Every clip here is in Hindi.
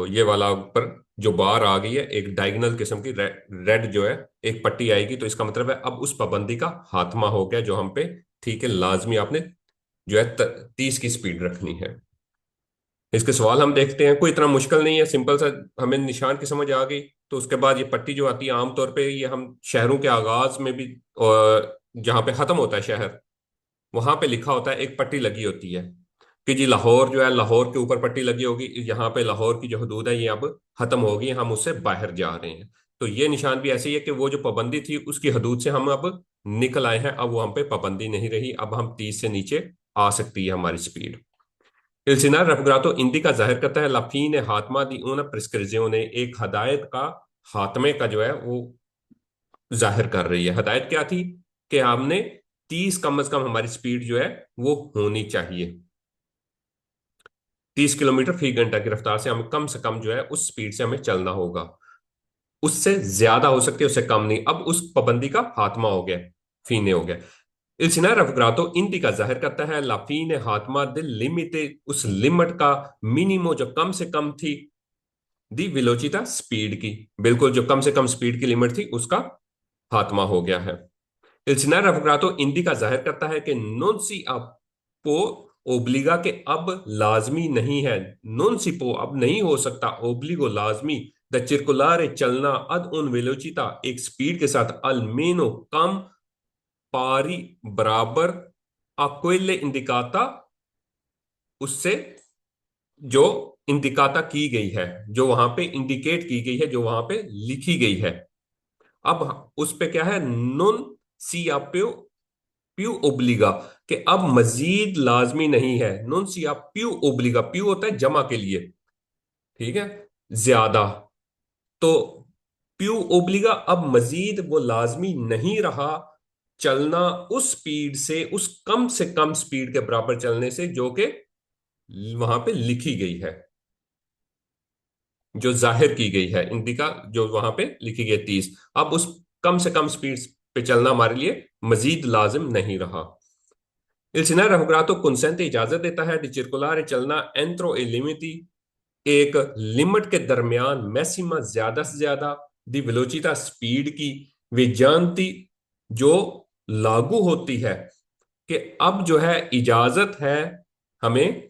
तो ये वाला ऊपर जो बार आ गई है एक डायगोनल किस्म की रेड जो है एक पट्टी आएगी, तो इसका मतलब है अब उस पाबंदी का खात्मा हो गया जो हम पे। ठीक है, लाजमी आपने जो है 30 की स्पीड रखनी है। इसके सवाल हम देखते हैं, कोई इतना मुश्किल नहीं है, सिंपल सा। हमें निशान की समझ आ गई। तो उसके बाद ये पट्टी जो आती है आमतौर पे ये हम शहरों के आगाज में भी, और जहाँ पे खत्म होता है शहर, वहां पे लिखा होता है, एक पट्टी लगी होती है कि जी लाहौर जो है, लाहौर के ऊपर पट्टी लगी होगी, यहाँ पे लाहौर की जो हदूद है ये अब खत्म होगी, हम उससे बाहर जा रहे हैं। तो ये निशान भी ऐसे ही है कि वो जो पाबंदी थी उसकी हदूद से हम अब निकल आए हैं, अब वो हम पे पाबंदी नहीं रही, अब हम 30 से नीचे आ सकती है हमारी speed. Il Senar Raffigurato indica जाहिर करता है la fine हातमा दी una prescrizione, एक हदायत का खात्मे का जो है वो जाहिर कर रही है। हदायत क्या थी कि हमने 30 कम से कम हमारी स्पीड जो है वो होनी चाहिए। 30 किलोमीटर फी घंटा की रफ्तार से हमें कम से कम जो है उस स्पीड से हमें चलना होगा। उससे ज्यादा हो सकती है, उससे कम नहीं। अब उस पाबंदी का खात्मा हो गया, फीने हो गया। Il Senar Raffigurato indica जाहिर करता है la fine हात्मा दिल लिमिट, उस लिमिट का मिनिमो जो कम से कम थी, दी विलोचिता स्पीड की, बिल्कुल जो कम से कम स्पीड की लिमिट थी उसका खात्मा हो गया है। इल्सिनार रफग्रातो इंडिका जाहिर करता है कि नॉन सी अपो ओब्लिगा के अब लाजमी नहीं है। नॉन सिपो अब नहीं हो सकता, ओब्लिगो लाजमी, द चिरकुलारे चलना अद उन वेलोचिता एक स्पीड के साथ, अलमेनो कम, पारी बराबर, अक्वेले इंडिकाता उससे जो इंडिकाता की गई है, जो वहां पे इंडिकेट की गई है, जो वहां पे लिखी गई है। अब उस पे क्या है, नॉन सी प्यू प्यू ओब्लिगा, कि अब मजीद लाजमी नहीं है। नॉन सी प्यू ओब्लिगा, प्यू होता है जमा के लिए, ठीक है, ज्यादा। तो प्यू ओब्लिगा अब मजीद वो लाजमी नहीं रहा चलना उस स्पीड से, उस कम से कम स्पीड के बराबर चलने से जो कि वहां पे लिखी गई है, जो जाहिर की गई है। इंडिका जो वहां पे लिखी गई है 30, अब उस कम से कम स्पीड पे चलना हमारे लिए मजीद लाजिम नहीं रहा। Il Senar Raffigurato consente इजाजत देता है di circolare चलना entro e limiti, एक लिमिट के दरमियान, मैक्सिमा ज्यादा से ज्यादा, दी वेलोचिटा स्पीड की, वे जानती जो लागू होती है, कि अब जो है इजाजत है हमें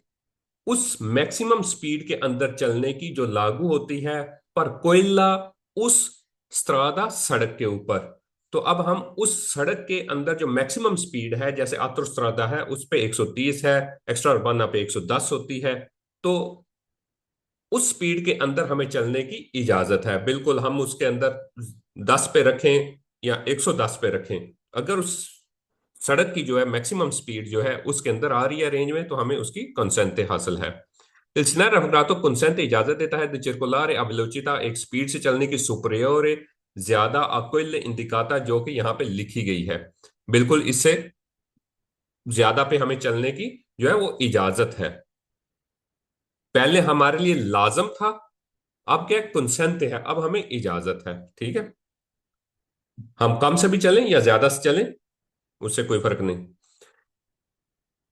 उस मैक्सिमम स्पीड के अंदर चलने की जो लागू होती है, पर कोयला उस स्त्रादा सड़क के ऊपर। तो अब हम उस सड़क के अंदर जो मैक्सिमम स्पीड है, जैसे आतोस्त्रादा है उस पे 130 है, एक्स्ट्रा उर्बाना पे 110 होती है, तो उस स्पीड के अंदर हमें चलने की इजाजत है। बिल्कुल हम उसके अंदर 10 पे रखें या 110 पे रखें, अगर उस सड़क की जो है मैक्सिमम स्पीड जो है उसके अंदर आ रही है रेंज में, तो हमें उसकी कंसेंटे हासिल है। इल्सिनार रफग्रातो कंसेंट इजाजत देता है द circolare a velocità, एक स्पीड से चलने की, सुपरियोरे ज्यादा, अक्विल इंडिकाता जो कि यहाँ पे लिखी गई है, बिल्कुल इससे ज्यादा पे हमें चलने की जो है वो इजाजत है। पहले हमारे लिए लाजम था, अब क्या कंसेंट है, अब हमें इजाजत है। ठीक है, हम कम से भी चलें या ज्यादा से चलें उससे कोई फर्क नहीं।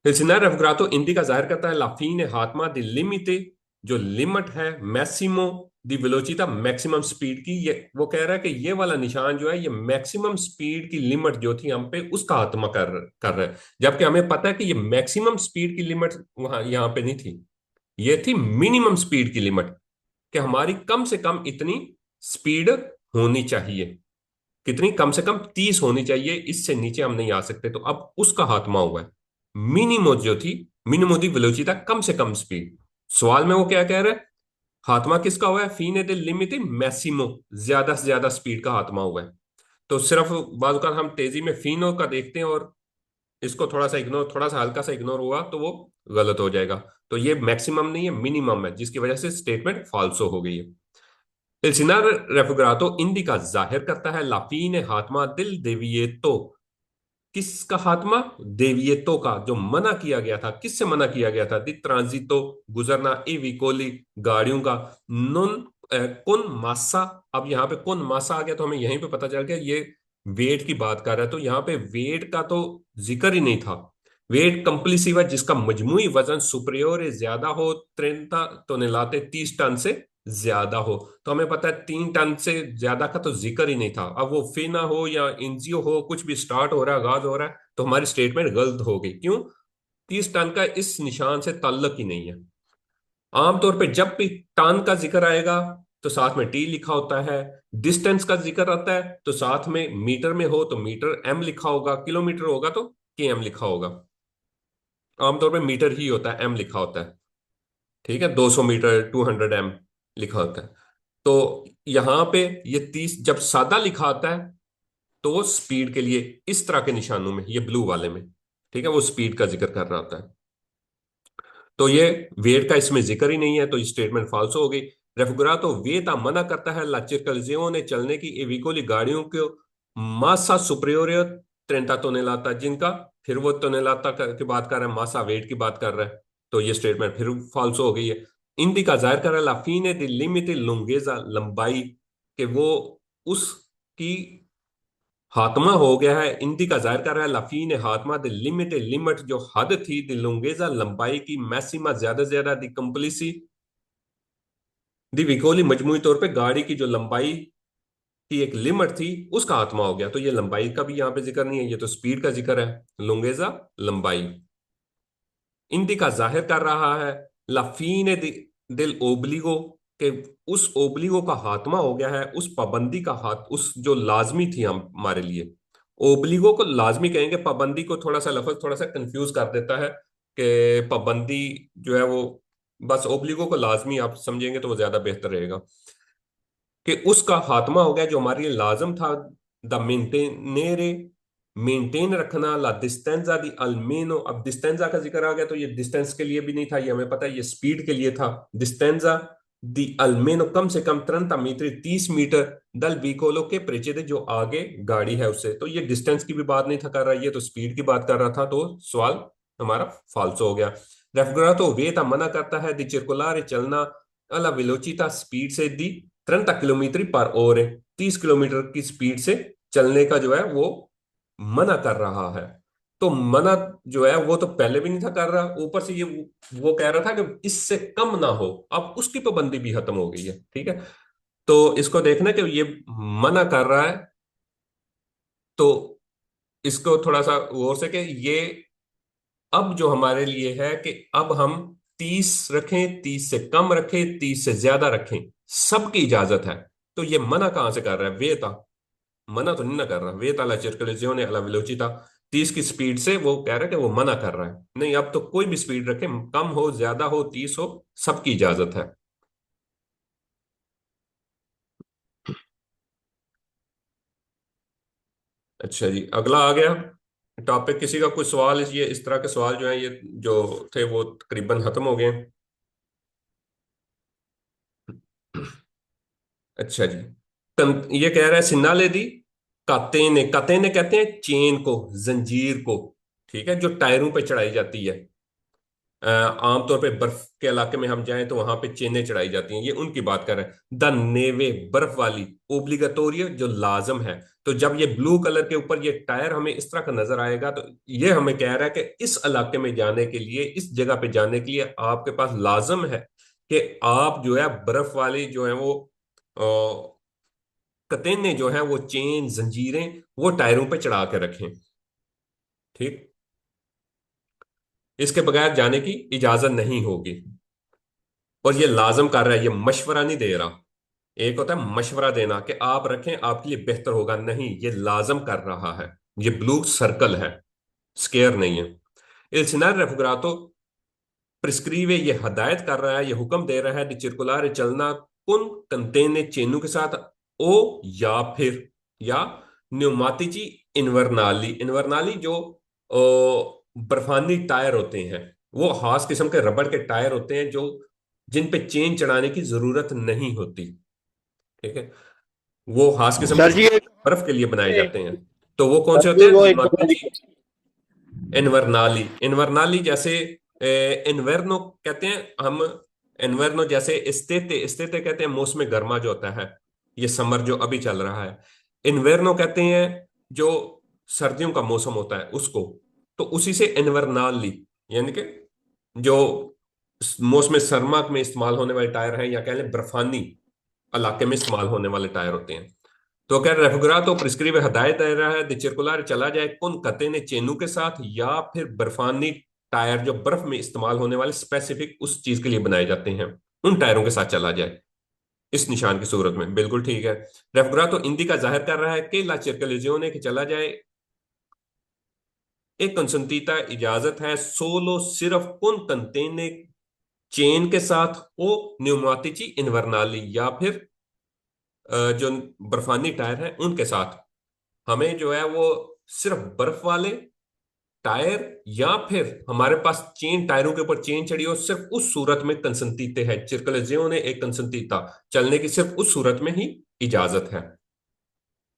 हिलसिनार रफग्रातो इंडी का जाहिर करता है लाफीन हातमा द लिमिटे, जो लिमिट है मैक्सिमो दी वेलोचिटा मैक्सिमम स्पीड की। ये वो कह रहा है कि ये वाला निशान जो है ये मैक्सिमम स्पीड की लिमिट जो थी हम पे उसका आत्मा कर रहा है, जबकि हमें पता है कि ये मैक्सिमम स्पीड की लिमिट वहां यहां पे नहीं थी, ये थी मिनिमम स्पीड की लिमिट, कि हमारी कम से कम इतनी स्पीड होनी चाहिए। कितनी? कम से कम 30 होनी चाहिए, इससे नीचे हम नहीं आ सकते। तो अब उसका हाथमा हुआ है। मिनिमो जो थी, मिनिमो दी वेलोचिटी, कम से कम स्पीड। सवाल में वो क्या कह रहा है, हाथमा किसका हुआ है? फीने दे लिमिट मैक्सिमो, ज्यादा से ज्यादा स्पीड का हाथमा हुआ है। तो सिर्फ बाज़ औक़ात हम तेजी में फीनो का देखते हैं और इसको थोड़ा सा इग्नोर, थोड़ा सा हल्का सा इग्नोर हुआ तो वो गलत हो जाएगा। तो ये मैक्सिमम नहीं है, मिनिमम है, जिसकी वजह से स्टेटमेंट फाल्सो हो गई है। El Sinar Refugerato indica जाहिर करता है लाफीन हातमा दिल देविएतो, किसका हातमा? देविएतो का, जो मना किया गया था। किससे मना किया गया था? दी ट्रांजितो, गुजरना, ए विकोली, गाड़ियों का, नॉन कौन मासा। अब यहाँ पे कौन मासा आ गया तो हमें यहीं पे पता चल गया ये वेट की बात कर रहा है। तो यहाँ पे वेट का तो जिक्र ही नहीं था। वेट कंप्लीसिव है जिसका मजमुई वजन सुपरियोर ज्यादा हो 30 टन, 30 टन से ज्यादा हो। तो हमें पता है 3 टन से ज्यादा का तो जिक्र ही नहीं था। अब वो फिना हो या एनजीओ हो, कुछ भी स्टार्ट हो रहा है, आगाज हो रहा है, तो हमारी स्टेटमेंट गलत हो गई। क्यों? 30 टन का इस निशान से ताल्लुक ही नहीं है। आमतौर पे जब भी टन का जिक्र आएगा तो साथ में टी लिखा होता है। डिस्टेंस का जिक्र आता है तो साथ में मीटर में हो तो मीटर एम लिखा होगा, किलोमीटर होगा तो के एम लिखा होगा। आमतौर पे मीटर ही होता है, एम लिखा होता है। ठीक है, 200 मीटर, 200 एम लिखा होता है। तो यहां पे ये 30 जब सादा लिखा आता है तो वो स्पीड के लिए इस तरह के निशानों में, ये ब्लू वाले में, ठीक है, वो स्पीड का जिक्र कर रहा होता है। तो ये वेट का इसमें जिक्र ही नहीं है, तो ये स्टेटमेंट फाल्स हो गई। रेफुगरातो वेता मना करता है ला ने चलने की ए विकोली गाड़ियों को मासा सुप्रियोरियर 30 टोनेलाता, जिनका, फिर वो टोनेलाता की बात कर रहा है, मासा वेट की बात कर रहा है। तो ये स्टेटमेंट फिर फाल्स हो गई है। इंदी का जाहिर कर रहा है ला फीने दी लिमिट लुंगेजा, लंबाई के वो उसकी हातमा हो गया है। इंदी का जाहिर कर रहा है लाफी ने हातमा द लिमिट, लिमिट जो हद थी द लुंगेजा, लंबाई की, मैक्सिमा ज्यादा से ज्यादा, दी कंप्लीसी दी विकोली, मजमूई तौर पे गाड़ी की जो लंबाई की एक लिमिट थी उसका आत्मा हो गया। तो ये लंबाई का भी यहाँ पे जिक्र नहीं है, ये तो स्पीड का जिक्र है, लुंगेजा लंबाई। इंदी का जाहिर कर रहा है लाफीने दिल ओबलिगो के उस ओबलिगो का हातमा हो गया है, उस पाबंदी का हाथ, उस जो लाजमी थी हमारे लिए। ओबलिगो को लाजमी कहेंगे, पाबंदी को थोड़ा सा लफज थोड़ा सा कंफ्यूज कर देता है कि पाबंदी जो है वो, बस ओबलिगो को लाजमी आप समझेंगे तो वो ज्यादा बेहतर रहेगा। कि उसका खात्मा हो गया जो हमारे लिए लाजम था। द मेंटेनेरे, मेंटेन रखना, ला डिस्टेंजा दी अल्मेनो। अब डिस्टेंजा का जिक्र आ गया तो ये डिस्टेंस के लिए भी नहीं था, ये हमें पता है, ये स्पीड के लिए था। डिस्टेंजा दी अल्मेनो, कम से कम 30 मीटर, 30 मीटर, दल व्हीकोलो के प्रेचेदे, जो आगे गाड़ी है उससे। तो ये डिस्टेंस की भी बात नहीं था कर रहा, ये तो स्पीड की बात कर रहा था। तो सवाल हमारा फाल्सो हो गया। रेफगुरा तो वे था मना करता है दी चिरकुलारे चलना अला वेलोचिता, स्पीड से दी 30 किलोमीटर पर और, 30 किलोमीटर की स्पीड से चलने का जो है वो मना कर रहा है। तो मना जो है वो तो पहले भी नहीं था कर रहा, ऊपर से ये वो कह रहा था कि इससे कम ना हो, अब उसकी पाबंदी भी खत्म हो गई है। ठीक है, तो इसको देखना कि ये मना कर रहा है, तो इसको थोड़ा सा गौर से कि ये अब जो हमारे लिए है कि अब हम 30 रखें, 30 से कम रखें, 30 से ज्यादा रखें, सबकी इजाजत है। तो ये मना कहां से कर रहा है? वेता, मना तो नहीं ना कर रहा। वेता ला circolazione alla velocità, 30 की स्पीड से वो कह रहा है कि वो मना कर रहा है। नहीं, अब तो कोई भी स्पीड रखें, कम हो ज्यादा हो 30 हो, सबकी इजाजत है। अच्छा जी, अगला आ गया टॉपिक। किसी का कोई सवाल, ये इस तरह के सवाल जो है ये जो थे वो तकरीबन खत्म हो गए। अच्छा जी, ये कह रहा है सिन्नाले दी कातेने, कातेने कहते हैं चेन को, जंजीर को। ठीक है, जो टायरों पे चढ़ाई जाती है। आमतौर पे बर्फ के इलाके में हम जाएं तो वहां पे चेनें चढ़ाई जाती हैं, ये उनकी बात कर रहे हैं। द नेवे, बर्फ वाली, ओब्लिगटोरियो जो लाजम है। तो जब ये ब्लू कलर के ऊपर ये टायर हमें इस तरह का नजर आएगा तो ये हमें कह रहा है कि इस इलाके में जाने के लिए, इस जगह पे जाने के लिए आपके पास लाजम है कि आप जो है बर्फ वाली जो है वो कतेने जो है वो, चेन जंजीरें, वो टायरों पे चढ़ा के रखें। ठीक, इसके बगैर जाने की इजाजत नहीं होगी। और ये लाजम कर रहा है, ये मशवरा नहीं दे रहा। एक होता है मशवरा देना कि आप रखें आपके लिए बेहतर होगा, नहीं, ये लाजम कर रहा है। ये ब्लू सर्कल है, स्केयर नहीं है। इल्सिनार रेफुग्रातो प्रिस्क्रीवे, ये हदायत कर रहा है, ये हुक्म दे रहा है कि चिरकुलारे चलना कुन कंटेने चेनू के साथ, ओ या फिर, या न्यूमाटिची इन्वर्नाली, इन्वर्नाली जो बर्फानी टायर होते हैं, वो खास किस्म के रबड़ के टायर होते हैं जो, जिन पे चेन चढ़ाने की जरूरत नहीं होती। ठीक है, वो खास किस्म के सर जी एक बर्फ के लिए बनाए जाते हैं। तो वो कौन सर से होते जी हैं? वो एक न्यूमाटिची इन्वर्नाली, इन्वर्नाली जैसे इन्वेर्नो कहते हैं हम। इन्वेर्नो जैसे इस्तेते, इस्तेते कहते हैं मौसम गर्मा जो होता है, ये समर जो अभी चल रहा है। इन्वेर्नो कहते हैं जो सर्दियों का मौसम होता है उसको। तो उसी से इन्वर्नाली, यानी कि जो मौसम सरमा में इस्तेमाल होने वाले टायर हैं, या कह लें बर्फानी इलाके में इस्तेमाल होने वाले टायर होते हैं। तो कह रेफुगरातो प्रिस्क्रिब हिदायत दे रहा है द circular चला जाए कौन कते ने चेनू के साथ, या फिर बर्फानी टायर जो बर्फ में इस्तेमाल होने वाले स्पेसिफिक उस चीज के लिए बनाए जाते हैं, उन टायरों के साथ चला जाए इस निशान की सूरत में। बिल्कुल ठीक है। रेफुगरातो इंदी का जाहिर कर रहा है कि ला circolazione कि चला जाए एक कंसंतीता इजाजत है सोलो सिर्फ कौन कंटेने चेन के साथ ओ न्यूमाटिची इन्वर्नाली, या फिर जो बर्फानी टायर हैं उनके साथ हमें जो है वो सिर्फ बर्फ वाले टायर, या फिर हमारे पास चेन टायरों के ऊपर चेन चढ़ी हो, सिर्फ उस सूरत में कंसंतीते है चिरकलेजियो ने एक कंसंतीता चलने की सिर्फ उस सूरत में ही इजाजत है।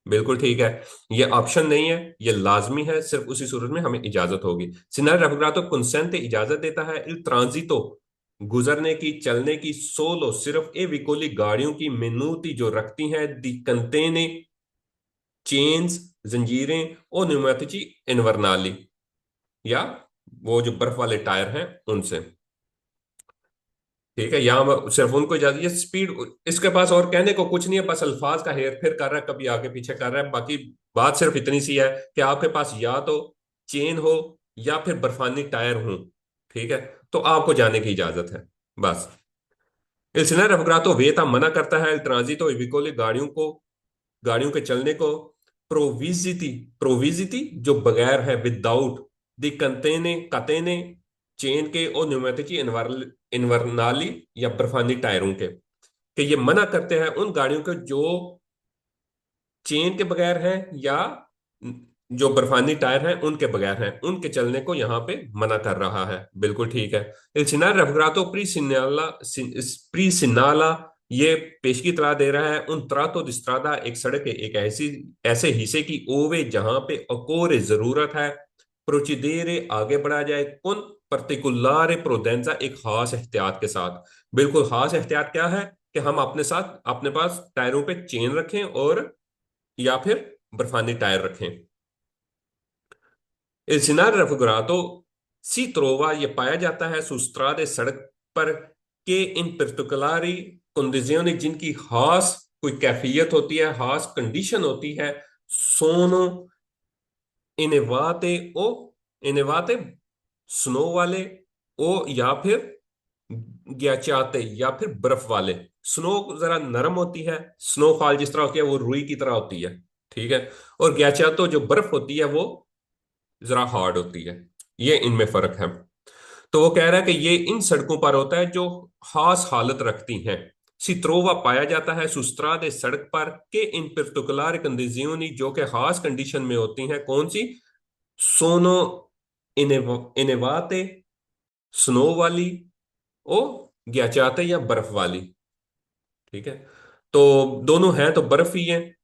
बिल्कुल ठीक है। ये ऑप्शन नहीं है, ये लाजमी है, सिर्फ उसी सूरत में हमें इजाजत होगी। सिनार रेफुगरातो कंसेंट इजाजत देता है इल ट्रांजितो गुजरने की, चलने की, सोलो सिर्फ ए विकोली गाड़ियों की मेनूती जो रखती हैं दी कंतेने चेन्स जंजीरें और न्यूमेटिची इन्वर्नाली, या वो जो बर्फ वाले टायर हैं उनसे। ठीक है, यहाँ सिर्फ उनको इजाजत, ये स्पीड इसके पास और कहने को कुछ नहीं है, बस अल्फाज का हेर फेर कर रहा है, कभी आगे पीछे कर रहा है। बाकी बात सिर्फ इतनी सी है कि आपके पास या तो चेन हो या फिर बर्फानी टायर हो। ठीक है, तो आपको जाने की इजाजत है बस। इल सिना रेफुगरातो वेता मना करता है इल ट्रांजितो इविकोले गाड़ियों के चलने को प्रोविजिटी प्रोविजिटी जो बगैर है विदाउट दी कंतेने कतेने चेन के और न्यूमेटिकी इन्वर्नाली या बर्फानी टायरों के, कि ये मना करते हैं उन गाड़ियों के जो चेन के बगैर हैं, या जो बर्फानी टायर हैं उनके बगैर हैं, उनके चलने को यहां पे मना कर रहा है। बिल्कुल ठीक है। इल सिनार रेफुगरातो प्री सिनाला ये पेशगी तला दे रहा है उन त्रातो दिस्त्रादा एक सड़क है एक ऐसी ऐसे हिस्से की ओवे जहां पे अकोरे जरूरत है प्रोचिदेरे आगे बढ़ा जाए कौन पर्टिकुलारे प्रोडेंजा एक खास एहतियात के साथ। बिल्कुल खास एहतियात क्या है कि हम अपने साथ अपने पास टायरों पे चेन रखें, और या फिर बर्फानी टायर रखें। इल सिनार रेफुगरातो सी त्रोवा ये पाया जाता है सुस्त्रादे सड़क पर के इन पर्टिकुलरी कंडीजियों जिनकी खास कोई कैफियत होती है, खास कंडीशन होती है, सोनो इनेवाते ओ इनेवाते स्नो वाले ओ, या फिर ग्याचाते या फिर बर्फ वाले। स्नो जरा नरम होती है, स्नोफॉल जिस तरह होती है वो रुई की तरह होती है। ठीक है, और ग्याचातो जो बर्फ होती है वो जरा हार्ड होती है। ये इनमें फर्क है। तो वो कह रहा है कि ये इन सड़कों पर होता है जो खास हालत रखती हैं। सित्रोवा पाया जाता है सुस्त्राद सड़क पर के इन पर्टिकुलर कंडीजियोनी जो कि खास कंडीशन में होती हैं, कौन सी? सोनो इनेवाते स्नो वाली ओ ग्याचाते या बर्फ वाली। ठीक है, तो दोनों हैं तो बर्फ ही है,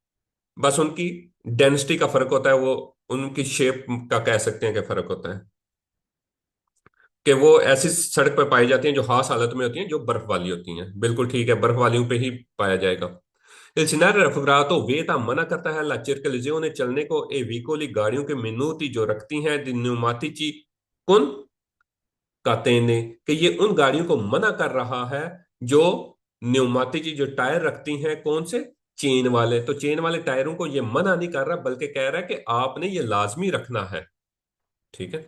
बस उनकी डेंसिटी का फर्क होता है, वो उनकी शेप का कह सकते हैं कि फर्क होता है, कि वो ऐसी सड़क पर पाई जाती हैं जो खास हालत में होती हैं, जो बर्फ वाली होती हैं। बिल्कुल ठीक है, बर्फ वालियों पे ही पाया जाएगा। Il scenario raffigurato वेता मना करता है ला circolazione चलने को ए विकोली गाड़ियों के minuti जो रखती हैं दी pneumatici con catene, कि ये उन गाड़ियों को मना कर रहा है जो न्यूमाटिची जो टायर रखती हैं, कौन से? चेन वाले। तो चेन वाले टायरों को ये मना नहीं कर रहा, बल्कि कह रहा है कि आपने ये लाजमी रखना है। ठीक है,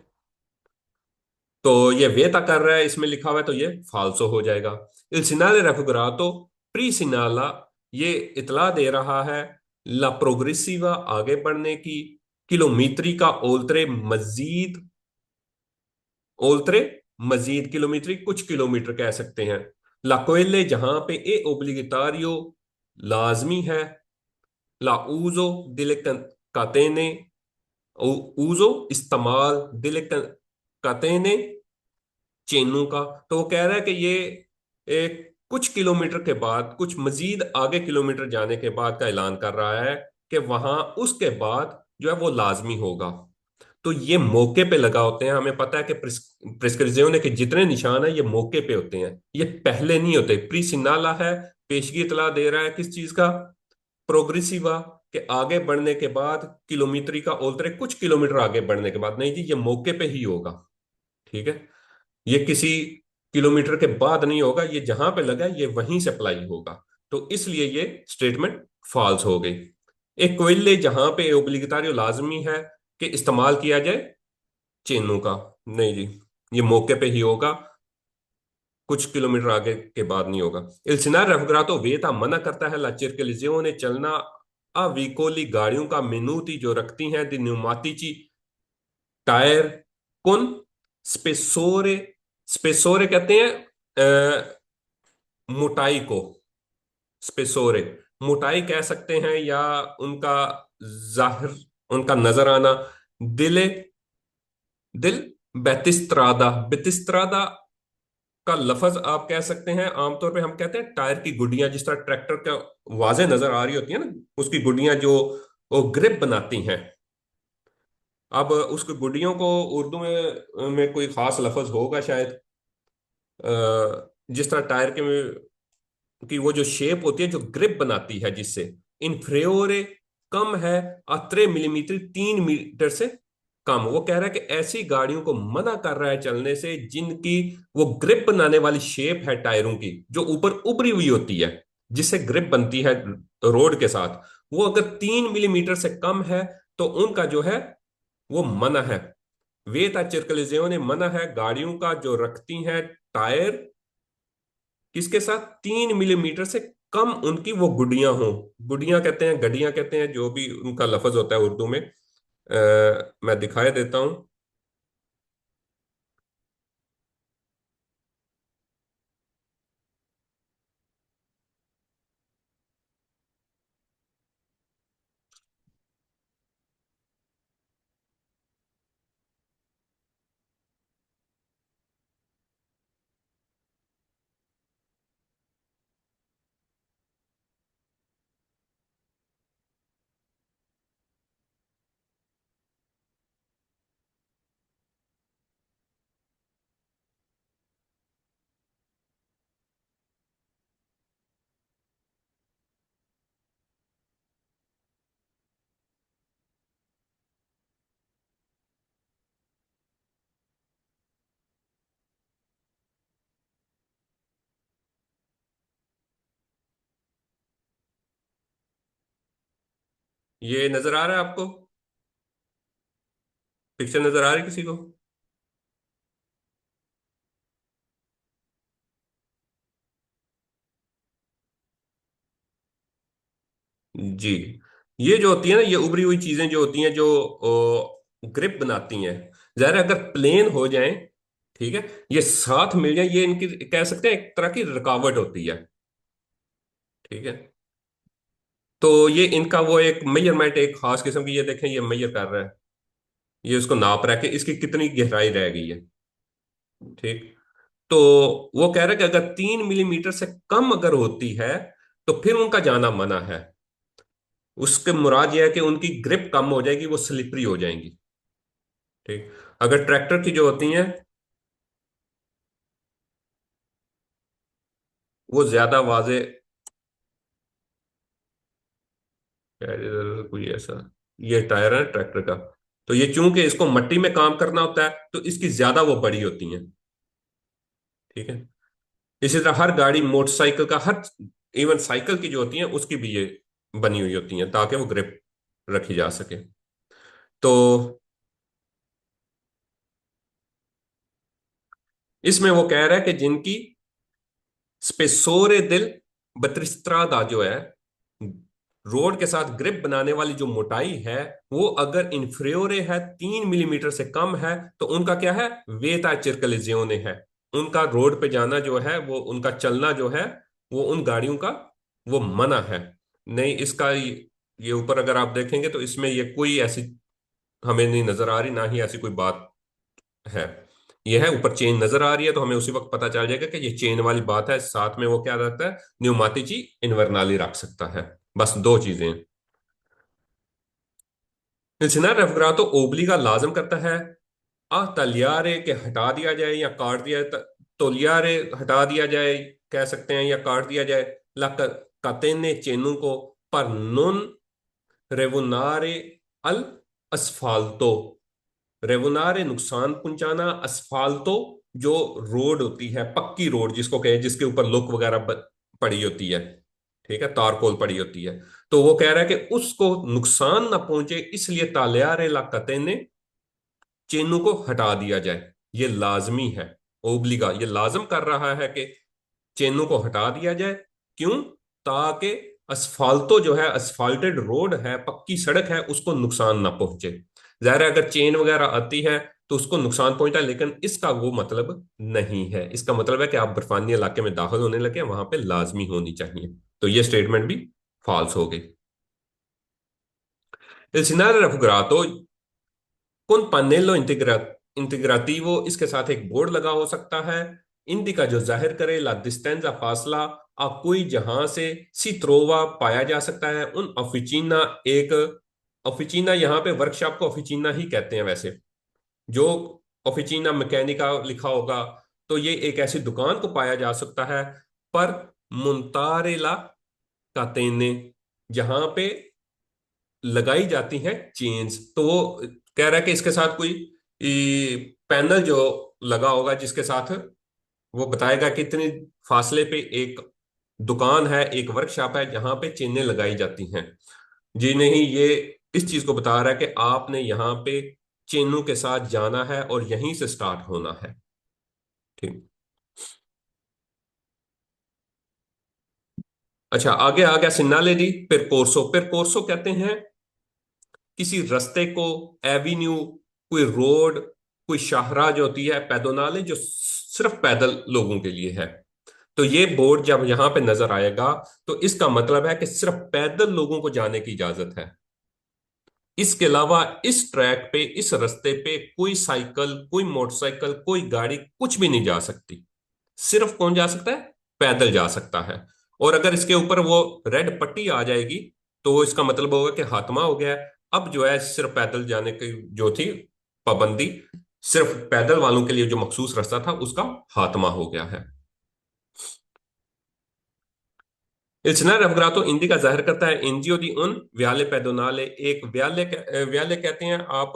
तो ये वेता कर रहा है, इसमें लिखा हुआ है, तो ये फाल्सो हो जाएगा। इल सिनाले रेफुगरातो प्री सिनाला ये इतला दे रहा है ला प्रोग्रेसिवा आगे बढ़ने की, किलोमीटरी का ओल्त्रे मजीद किलोमीटरी कुछ किलोमीटर कह सकते हैं। ला कोयले जहां पे ए ओब्लिगेटारियो लाजमी है, ला ऊजो दिले कातेने ऊजो इस्तेमाल दिले कातेने चेनू का। तो वो कह रहा है कि ये एक कुछ किलोमीटर के बाद, कुछ मजीद आगे किलोमीटर जाने के बाद का ऐलान कर रहा है कि वहां उसके बाद जो है वो लाजमी होगा। तो ये मौके पे लगा होते हैं। हमें पता है कि प्रिस्क्रिप्शन के जितने निशान है ये मौके पे होते हैं, ये पहले नहीं होते। प्री सिनाला है, पेशगी इतला दे रहा है किस चीज का? प्रोग्रेसिवा, के आगे बढ़ने के बाद, किलोमीटरी का ओल्तरे कुछ किलोमीटर आगे बढ़ने के बाद। नहीं जी, ये मौके पे ही होगा। ठीक है, ये किसी किलोमीटर के बाद नहीं होगा, ये जहां पे लगा है ये वहीं से अप्लाई होगा। तो इसलिए ये स्टेटमेंट फॉल्स हो गई। एक कोयले जहां पे ओब्लिगेटरी लाजमी है कि इस्तेमाल किया जाए चेनों का, नहीं जी, ये मौके पे ही होगा, कुछ किलोमीटर आगे के बाद नहीं होगा। Il Senar Raffigurato vieta मना करता है la circolazione चलना a veicoli गाड़ियों का minuti जो रखती हैं di pneumatici tyre con spessore, spessore कहते हैं मोटाई को, स्पेसोरे मोटाई कह सकते हैं, या उनका जाहिर, उनका नजर आना। दिले दिल बेतिस्त्रादा, बेतिस्त्रादा का लफज आप कह सकते हैं, आमतौर पे हम कहते हैं टायर की गुड्डियां, जिस तरह ट्रैक्टर का वाजे नजर आ रही होती है ना, उसकी गुड्डियां जो वो ग्रिप बनाती हैं। अब उसकी गुड्डियों को उर्दू में कोई खास लफज होगा शायद, जिस तरह टायर के की वो जो शेप होती है जो ग्रिप बनाती है, जिससे इन्फ्रियोरे कम है, 3 मिलीमीटर, 3 मीटर से कम। वो कह रहा है कि ऐसी गाड़ियों को मना कर रहा है चलने से जिनकी वो ग्रिप बनाने वाली शेप है टायरों की, जो ऊपर उभरी हुई होती है, जिससे ग्रिप बनती है रोड के साथ, वो अगर 3 मिलीमीटर से कम है तो उनका जो है वो मना है। वेता चिरकलिजेओ ने मना है गाड़ियों का जो रखती हैं टायर किसके साथ, 3 मिलीमीटर से कम उनकी वो गुडियां हों। गुडियां कहते हैं, गड्डियां कहते हैं, जो भी उनका लफज होता है उर्दू में। मैं दिखाई देता हूं। ये नजर आ रहा है आपको? पिक्चर नजर आ रही है किसी को? जी, ये जो होती है ना, ये उभरी हुई चीजें जो होती हैं जो ग्रिप बनाती हैं, ज़ाहिर है अगर प्लेन हो जाएं, ठीक है, ये साथ मिल जाए, ये इनकी कह सकते हैं एक तरह की रुकावट होती है। ठीक है, तो ये इनका वो एक मेजरमेंट, एक खास किस्म की, ये देखें ये मेजर कर रहा है, ये उसको नाप रहा है कि इसकी कितनी गहराई रह गई है। ठीक, तो वो कह रहा है कि अगर 3 मिलीमीटर से कम अगर होती है तो फिर उनका जाना मना है। उसके मुराद यह है कि उनकी ग्रिप कम हो जाएगी, वो स्लिपरी हो जाएंगी। ठीक, अगर ट्रैक्टर की जो होती हैं वो ज्यादा वाजे, कोई ऐसा, ये टायर है ट्रैक्टर का, तो ये चूंकि इसको मट्टी में काम करना होता है तो इसकी ज्यादा वो बड़ी होती हैं। ठीक है, इसी तरह हर गाड़ी, मोटरसाइकिल का हर, इवन साइकिल की जो होती है उसकी भी ये बनी हुई होती है ताकि वो ग्रिप रखी जा सके। तो इसमें वो कह रहा है कि जिनकी स्पेसोरे दिल बत्रिस्त्रादा जो है, रोड के साथ ग्रिप बनाने वाली जो मोटाई है, वो अगर इन्फ्रियोरे है, 3 मिलीमीटर से कम है, तो उनका क्या है, वेता चिरकलिजियोने है। उनका रोड पे जाना जो है, वो उनका चलना जो है, वो उन गाड़ियों का वो मना है। नहीं, इसका ये ऊपर अगर आप देखेंगे तो इसमें ये कोई ऐसी हमें नहीं नजर आ रही, ना ही ऐसी कोई बात है। ये है ऊपर चेन नजर आ रही है तो हमें उसी वक्त पता चल जाएगा कि ये चेन वाली बात है, साथ में वो क्या रहता है, न्यूमाटिची इन्वर्नाली रख सकता है। बस दो चीजें। सिनार रेफग्रातो ओबली का लाजम करता है आ तलियारे के हटा दिया जाए या काट दिया जाए, तोलियारे हटा दिया जाए कह सकते हैं, या काट दिया जाए ला कतेने चेनू को, पर नोन रेवुनारे अल असफाल्तो, रेवुनारे नुकसान पहुंचाना, असफाल्तो जो रोड होती है, पक्की रोड जिसको कहे, जिसके ऊपर लुक वगैरह पड़ी होती है, ठीक है, तारकोल पड़ी होती है, तो वो कह रहा है कि उसको नुकसान ना पहुंचे इसलिए तालियारे लाकते ने चेनों को हटा दिया जाए। ये लाजमी है, ओब्लिगा, ये लाजम कर रहा है कि चेनों को हटा दिया जाए। क्यों? ताकि असफाल्टो जो है, असफाल्टेड रोड है, पक्की सड़क है, उसको नुकसान ना पहुंचे। जाहिर है अगर चेन वगैरह आती है तो उसको नुकसान पहुंचता है, लेकिन इसका वो मतलब नहीं है। इसका मतलब है कि आप बर्फानी इलाके में दाखिल होने लगे, वहां पे लाजमी होनी चाहिए। तो ये स्टेटमेंट भी फॉल्स हो गई। El Senado Refugerato con Panello integrativo, इसके साथ एक बोर्ड लगा हो सकता है। इंडिका जो जाहिर करे ला डिस्टेंस फासला आ कोई जहां से सी त्रोवा पाया जा सकता है उन ऑफिचिना एक, ऑफिचिना यहाँ पे वर्कशॉप को ऑफिचिना ही कहते हैं वैसे, जो ऑफिचिना मैकेनिका लिखा होगा, तो ये एक ऐसी दुकान को पाया जा सकता है पर मुंतारेला कातेने, जहां पे लगाई जाती हैं चेन्स। तो वो कह रहा है कि इसके साथ कोई पैनल जो लगा होगा जिसके साथ वो बताएगा कि इतने फासले पे एक दुकान है, एक वर्कशॉप है जहां पे चेनें लगाई जाती हैं। जी नहीं, ये इस चीज को बता रहा है कि आपने यहाँ पे चेनों के साथ जाना है और यहीं से स्टार्ट होना है। ठीक। अच्छा, आगे आ गया सिन्नाले दी पेरकोर्सो। पेरकोर्सो कहते हैं किसी रास्ते को, एवेन्यू, कोई रोड, कोई शाहराह जो होती है, पैदोनाले जो सिर्फ पैदल लोगों के लिए है। तो ये बोर्ड जब यहां पे नजर आएगा तो इसका मतलब है कि सिर्फ पैदल लोगों को जाने की इजाजत है। इसके अलावा इस ट्रैक पे, इस रास्ते पे कोई साइकिल, कोई मोटरसाइकिल, कोई गाड़ी कुछ भी नहीं जा सकती। सिर्फ कौन जा सकता है? पैदल जा सकता है। और अगर इसके ऊपर वो रेड पट्टी आ जाएगी तो इसका मतलब होगा कि हाथमा हो गया है। अब जो है सिर्फ पैदल जाने की जो थी पाबंदी, सिर्फ पैदल वालों के लिए जो मखसूस रास्ता था उसका हाथमा हो गया है। इल्सिना रेफग्रातो हिंदी का जाहिर करता है एनजीओ दी उन व्याले पैदोनाले, एक व्याले व्याले कहते हैं आप,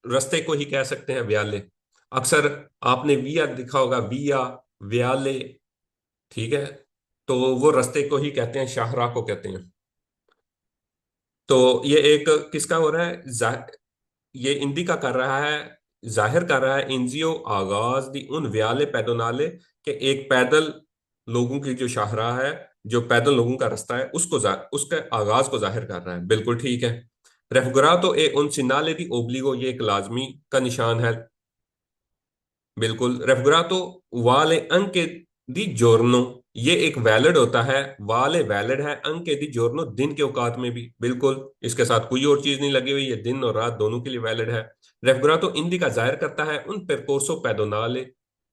रास्ते को ही कह सकते हैं व्याले। अक्सर आपने विया दिखा होगा, विया, व्याले, ठीक है, तो वो रास्ते को ही कहते हैं, शाहराह को कहते हैं। तो ये एक किसका हो रहा है? ये इंदी का कर रहा है, जाहिर कर रहा है एनजीओ आगाज दी उन व्याले पैदोनाले के एक पैदल लोगों की जो शाहराह है, जो पैदल लोगों का रास्ता है, उसके आगाज को जाहिर कर रहा है। बिल्कुल ठीक है। रेफगुरातो ए उन सिनाले दी ओब्लिगो, ये एक लाजमी का निशान है। बिल्कुल। रेफगुरातो वाले अंके दी जोरनो, ये एक वैलिड होता है। वाले वैलिड है, अंके दी जोरनो दिन के औकात में भी। बिल्कुल, इसके साथ कोई और चीज नहीं लगी हुई, ये दिन और रात दोनों के लिए वैलिड है। रेफगुरातो इंदी का जाहिर करता है उन पेरकोर्सो पैदोनाले,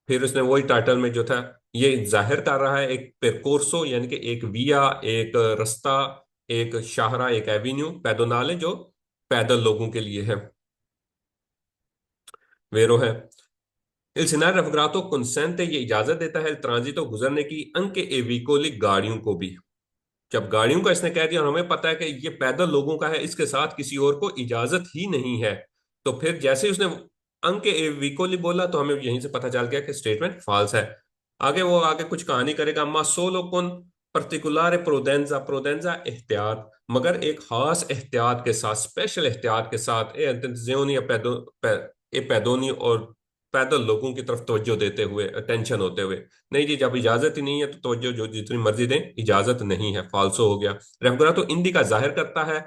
फिर उसने वही टाइटल में जो था ये जाहिर कर रहा है एक पेरकोर्सो यानी कि एक विया, एक रास्ता, एक शाहरा, एक एवेन्यू, पैदोनाले जो पैदल लोगों के लिए है, वेरो है। Il Senar Refugerato consente, ये इजाजत देता है ट्रांजिटो गुजरने की अंके ए विकोली गाड़ियों को भी। जब गाड़ियों का इसने कह दिया और हमें पता है कि ये पैदल लोगों का है, इसके साथ किसी और को इजाजत ही नहीं है, तो फिर जैसे ही उसने अंके ए विकोली बोला तो हमें यहीं से पता चल गया कि स्टेटमेंट फॉल्स है। आगे वो आगे कुछ कहानी करेगा, मा सोलो कौन पर्टिकुलर प्रोडेंजा, प्रोडेंजा एहतियात, मगर एक खास एहतियात के साथ, स्पेशल एहतियात के साथ, ए पैदोनी और पैदल लोगों की तरफ तवज्जो देते हुए, अटेंशन होते हुए। नहीं जी, जब इजाजत ही नहीं है तो तवज्जो जो जितनी मर्जी दें, इजाजत नहीं है, फालसो हो गया। रेफगुरा तो इंदी का जाहिर करता है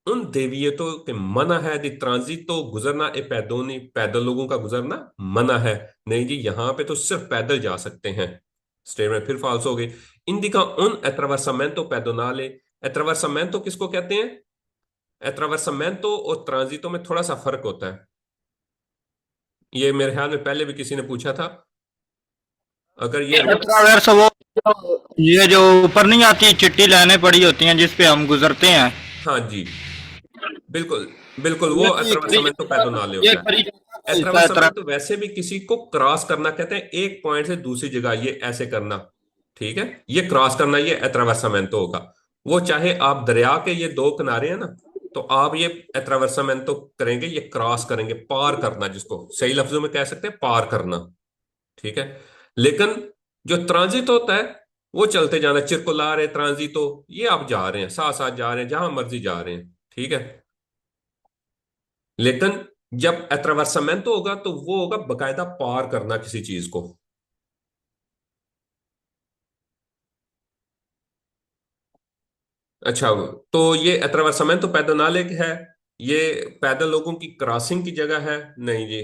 उन देवियतों के मना है दी ट्रांजिटो गुजरना ए पैदोनी, पैदल लोगों का गुजरना मना है। नहीं जी, यहां पे तो सिर्फ पैदल जा सकते हैं। स्टेटमेंट फिर फाल्स हो गई। इंदी का उन एट्रावर्सामेंटो पैदोनाले, एट्रावर्सामेंटो किसको कहते हैं? एट्रावर्सामेंटो और ट्रांजिटो में थोड़ा सा फर्क होता है। ये मेरे ख्याल में पहले भी किसी ने पूछा था। अगर ये रोड, अट्रावेर्स वो ये जो ऊपर नहीं आती चिट्टी लाइनें पड़ी होती हैं जिस पे हम गुजरते हैं। हाँ जी, बिल्कुल, बिल्कुल, वो ये तो एक बड़ी अट्रावर्सामेंटो पैदोनाले ये होता एक है। बड़ी जगह पे मिलता है अट्रावर्सामेंटो वैसे भी किसी को क्रॉस करना कहते हैं, एक पॉइंट से दूसरी जगह ये ऐसे करना, ठीक है, ये क्रॉस करना, ये अट्रावर्सामेंटो होगा। वो चाहे आप दरिया के ये दो किनारे हैं ना, तो आप ये अट्रावर्सामेंटो करेंगे, ये क्रॉस करेंगे, पार करना, जिसको सही लफ्जों में कह सकते हैं पार करना, ठीक है। लेकिन जो ट्रांजिट होता है वो चलते जाना, चिरकुलार है, ट्रांजिटो, ये आप जा रहे हैं, साथ साथ जा रहे हैं, जहां मर्जी जा रहे हैं, ठीक है। लेकिन जब अट्रैवर्समेंट होगा तो वो होगा बकायदा पार करना किसी चीज को। अच्छा, तो ये अट्रैवर्समेंट तो पैदल है, ये पैदल लोगों की क्रॉसिंग की जगह है? नहीं जी।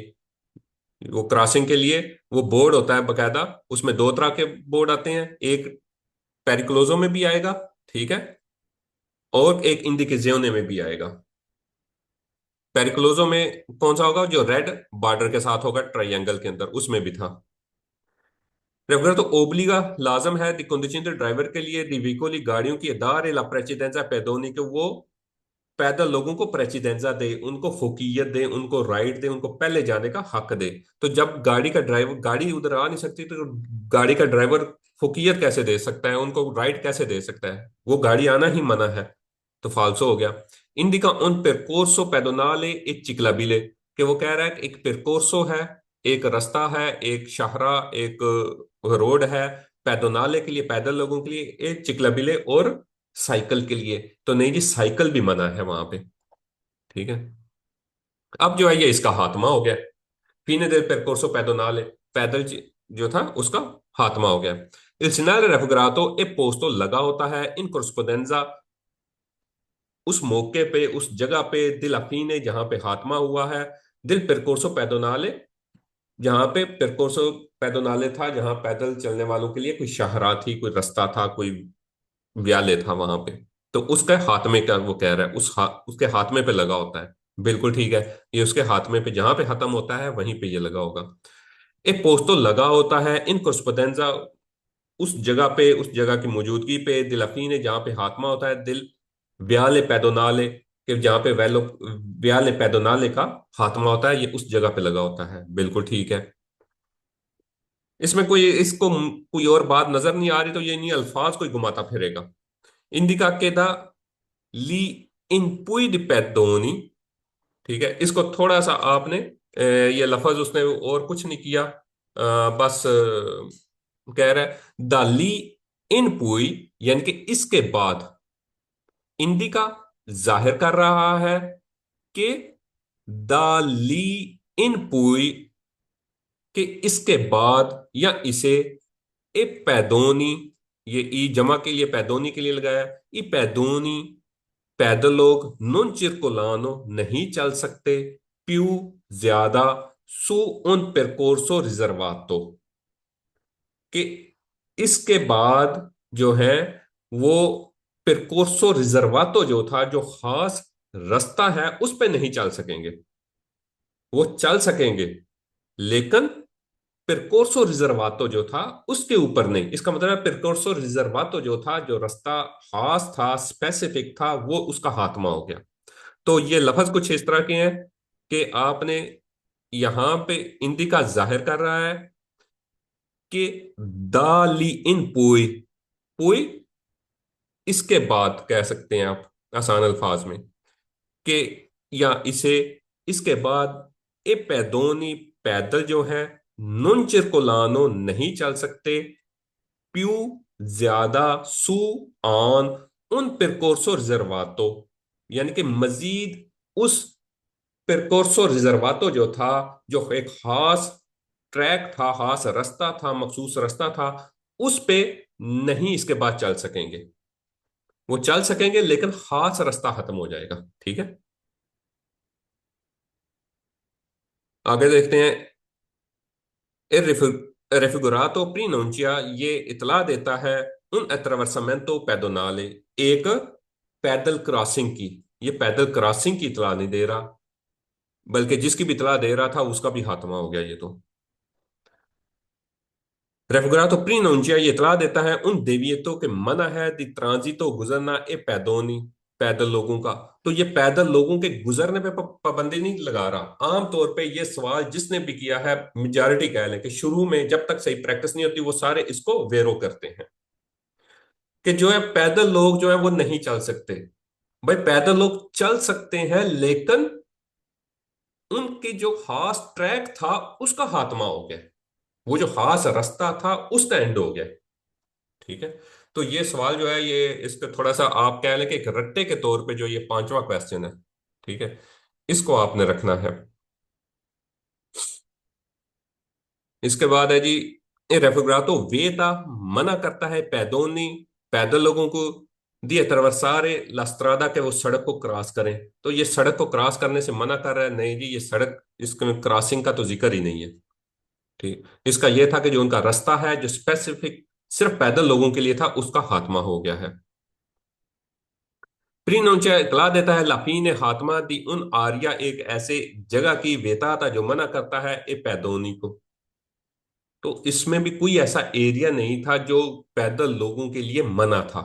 वो क्रॉसिंग के लिए वो बोर्ड होता है बकायदा, उसमें दो तरह के बोर्ड आते हैं, एक पेरिक्लोजो में भी आएगा, ठीक है, और एक इंडिकेजियोने में भी आएगा। पेरिक्लोजो में कौन सा होगा? जो रेड बॉर्डर के साथ होगा ट्रायंगल के अंदर, उसमें भी था। रेफर तो ओब्लिगा लाजम है दी conducente ड्राइवर के लिए दी व्हीकल गाड़ियों की दार ला प्रेसिडेंसा पेदोनी के वो पैदल लोगों को प्रेसिडेंसा दे, उनको फोकियत दे, उनको राइट दे, उनको पहले जाने का हक दे। तो जब गाड़ी का ड्राइवर, गाड़ी उधर आ नहीं सकती तो गाड़ी का ड्राइवर फोकियत कैसे दे सकता है, उनको राइट कैसे दे सकता है? वो गाड़ी आना ही मना है, तो फालसो हो गया। इंडिका उन percorso pedonale e ciclabile, कि वो कह रहा है कि एक percorso है, एक रास्ता है, एक शाहरा, एक रोड है पैदोनाले के लिए, पैदल लोगों के लिए, एक चिकलाबिले और साइकिल के लिए। तो नहीं जी, साइकिल भी मना है वहां पे, ठीक है। अब जो है ये इसका हाथमा हो गया। फीने देर percorso pedonale, पैदल जो था उसका हाथमा हो गया। Il segnale raffigurato e posto लगा होता है इन corrispondenza, उस मौके पे, उस जगह पे, दिल अफीने जहां पे हाथमा हुआ है, दिल पेरकोर्सो पैदोनाले, जहां पे पेरकोर्सो पैदोनाले था, जहां पैदल चलने वालों के लिए कोई शाहरा थी, कोई रास्ता था, कोई व्याले था वहां पे। तो उसका हाथमे का वो कह रहा है, उसके हाथमे पे लगा होता है। बिल्कुल ठीक है, ये उसके हाथमे पे जहां पे खत्म होता है वहीं पे ये लगा होगा। एक पोस्टो लगा होता है इन कोस्पदेंजा, उस जगह पे, उस जगह की मौजूदगी पे, दिल अफीने जहां पे हाथमा होता है, दिल ब्याले पैदोनाले के जहां पे वैलो ब्याले पैदोनाले का हाथमा होता है, ये उस जगह पे लगा होता है। बिल्कुल ठीक है। इसमें कोई, इसको कोई और बात नजर नहीं आ रही तो ये नहीं अल्फाज कोई घुमाता फिरेगा। इंडिका के दा ली इन पुई दी पैदोनी, ठीक है, इसको थोड़ा सा आपने ये लफज उसने और कुछ नहीं किया, बस कह रहा है द ली इन पुई, यानी कि इसके बाद। इंडिका जाहिर कर रहा है कि द ली इन पुई, कि इसके बाद या इसे, ए पैदोनी, ये ई जमा के लिए, पैदोनी के लिए लगाया, ई पैदोनी, पैदल लोग, नुन चिरकुलानो नहीं चल सकते, प्यू ज्यादा, सु उन percorso रिजर्वातो, कि इसके बाद जो है वो percorso रिजर्वातो जो था, जो खास रास्ता है, उस पे नहीं चल सकेंगे। वो चल सकेंगे लेकिन percorso रिजर्वातो जो था उसके ऊपर नहीं। इसका मतलब है percorso रिजर्वातो जो था, जो रास्ता खास था, स्पेसिफिक था, वो उसका हाथमा हो गया। तो ये लफ्ज कुछ इस तरह के हैं कि आपने यहां पे इंदी का जाहिर कर रहा है कि दाली इन पुई, पुई इसके बाद कह सकते हैं आप आसान अल्फाज में, कि या इसे, इसके बाद, ए पैदोनी, पैदल जो है, नुन चिरकुलानो नहीं चल सकते, प्यू ज्यादा, सू आन उन percorso रिजर्वातो, यानी कि मजीद उस percorso रिजर्वातो जो था, जो एक खास ट्रैक था, खास रास्ता था, मखसूस रास्ता था, उस पे नहीं इसके बाद चल सकेंगे। वो चल सकेंगे लेकिन खास रास्ता खत्म हो जाएगा, ठीक है। आगे देखते हैं। रेफिगुरातो प्रीनोंचिया, ये इतला देता है उन अट्रैवर्समेंटो पेडोनाले, एक पैदल क्रॉसिंग की। ये पैदल क्रॉसिंग की इतला नहीं दे रहा, बल्कि जिसकी भी इतला दे रहा था उसका भी खात्मा हो गया ये तो। रेफिगुरातो प्रीनोंचिया ये इतला देता है उन देवियतों के मना है दी ट्रांजितो गुजरना ए पैदोनी, पैदल लोगों का। तो ये पैदल लोगों के गुजरने पे पाबंदी नहीं लगा रहा। आमतौर पे ये सवाल जिसने भी किया है, मेजॉरिटी कह लें कि शुरू में जब तक सही प्रैक्टिस नहीं होती वो सारे इसको वेरो करते हैं कि जो है पैदल लोग जो है वो नहीं चल सकते। भाई पैदल लोग चल सकते हैं लेकिन उनकी जो खास ट्रैक था उसका खात्मा हो गया। वो जो खास रास्ता था उसका एंड हो गया। ठीक है। तो ये सवाल जो है, ये इसका थोड़ा सा आप कह लें कि एक रट्टे के तौर पे जो ये पांचवा क्वेश्चन है, ठीक है, इसको आपने रखना है। इसके बाद है जी, रेफुग्रातो वेता मना करता है पैदोनी, पैदल लोगों को, दी attraversare la strada, के वो सड़क को क्रॉस करें। तो ये सड़क को क्रॉस करने से मना कर रहा है, नहीं जी, ये सड़क, इसमें क्रॉसिंग का तो जिक्र ही नहीं है। ठीक। इसका यह था कि जो उनका रास्ता है जो स्पेसिफिक सिर्फ पैदल लोगों के लिए था, उसका खात्मा हो गया है। प्रीनोंचा इतला देता है लाफीन खात्मा दी उन आर्या, एक ऐसे जगह की वेता था जो मना करता है ए पैदोनी को। तो इसमें भी कोई ऐसा एरिया नहीं था जो पैदल लोगों के लिए मना था।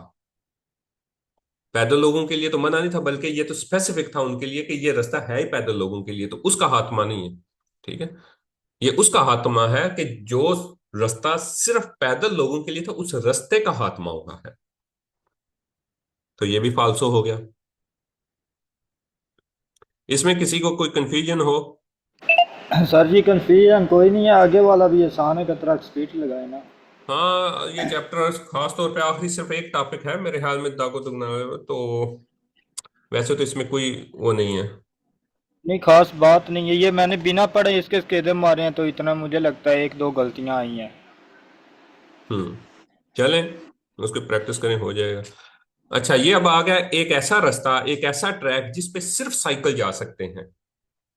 पैदल लोगों के लिए तो मना नहीं था, बल्कि ये तो स्पेसिफिक था उनके लिए कि ये रास्ता है ही पैदल लोगों के लिए, तो उसका हाथमा नहीं है। ठीक है। ये उसका हाथमा है कि जो रास्ता सिर्फ पैदल लोगों के लिए था, उस रास्ते का हाथमा हुआ है। तो ये भी फालसो हो गया। इसमें किसी को कोई कंफ्यूजन हो? सर जी कंफ्यूजन कोई नहीं है, आगे वाला भी आसान है, कतरा स्पीड लगाए ना। हाँ, ये चैप्टर खास तौर पे आखिरी सिर्फ एक टॉपिक है मेरे ख्याल में, दागो दुगना। तो वैसे तो इसमें कोई वो नहीं है। नहीं खास बात नहीं है, ये मैंने बिना पढ़े इसके स्केदे मारे हैं, तो इतना मुझे लगता है एक दो गलतियां आई हैं। हम्म। चलें, उसकी प्रैक्टिस करें, हो जाएगा। अच्छा, ये अब आ गया एक ऐसा रास्ता, एक ऐसा ट्रैक जिस पे सिर्फ साइकिल जा सकते हैं।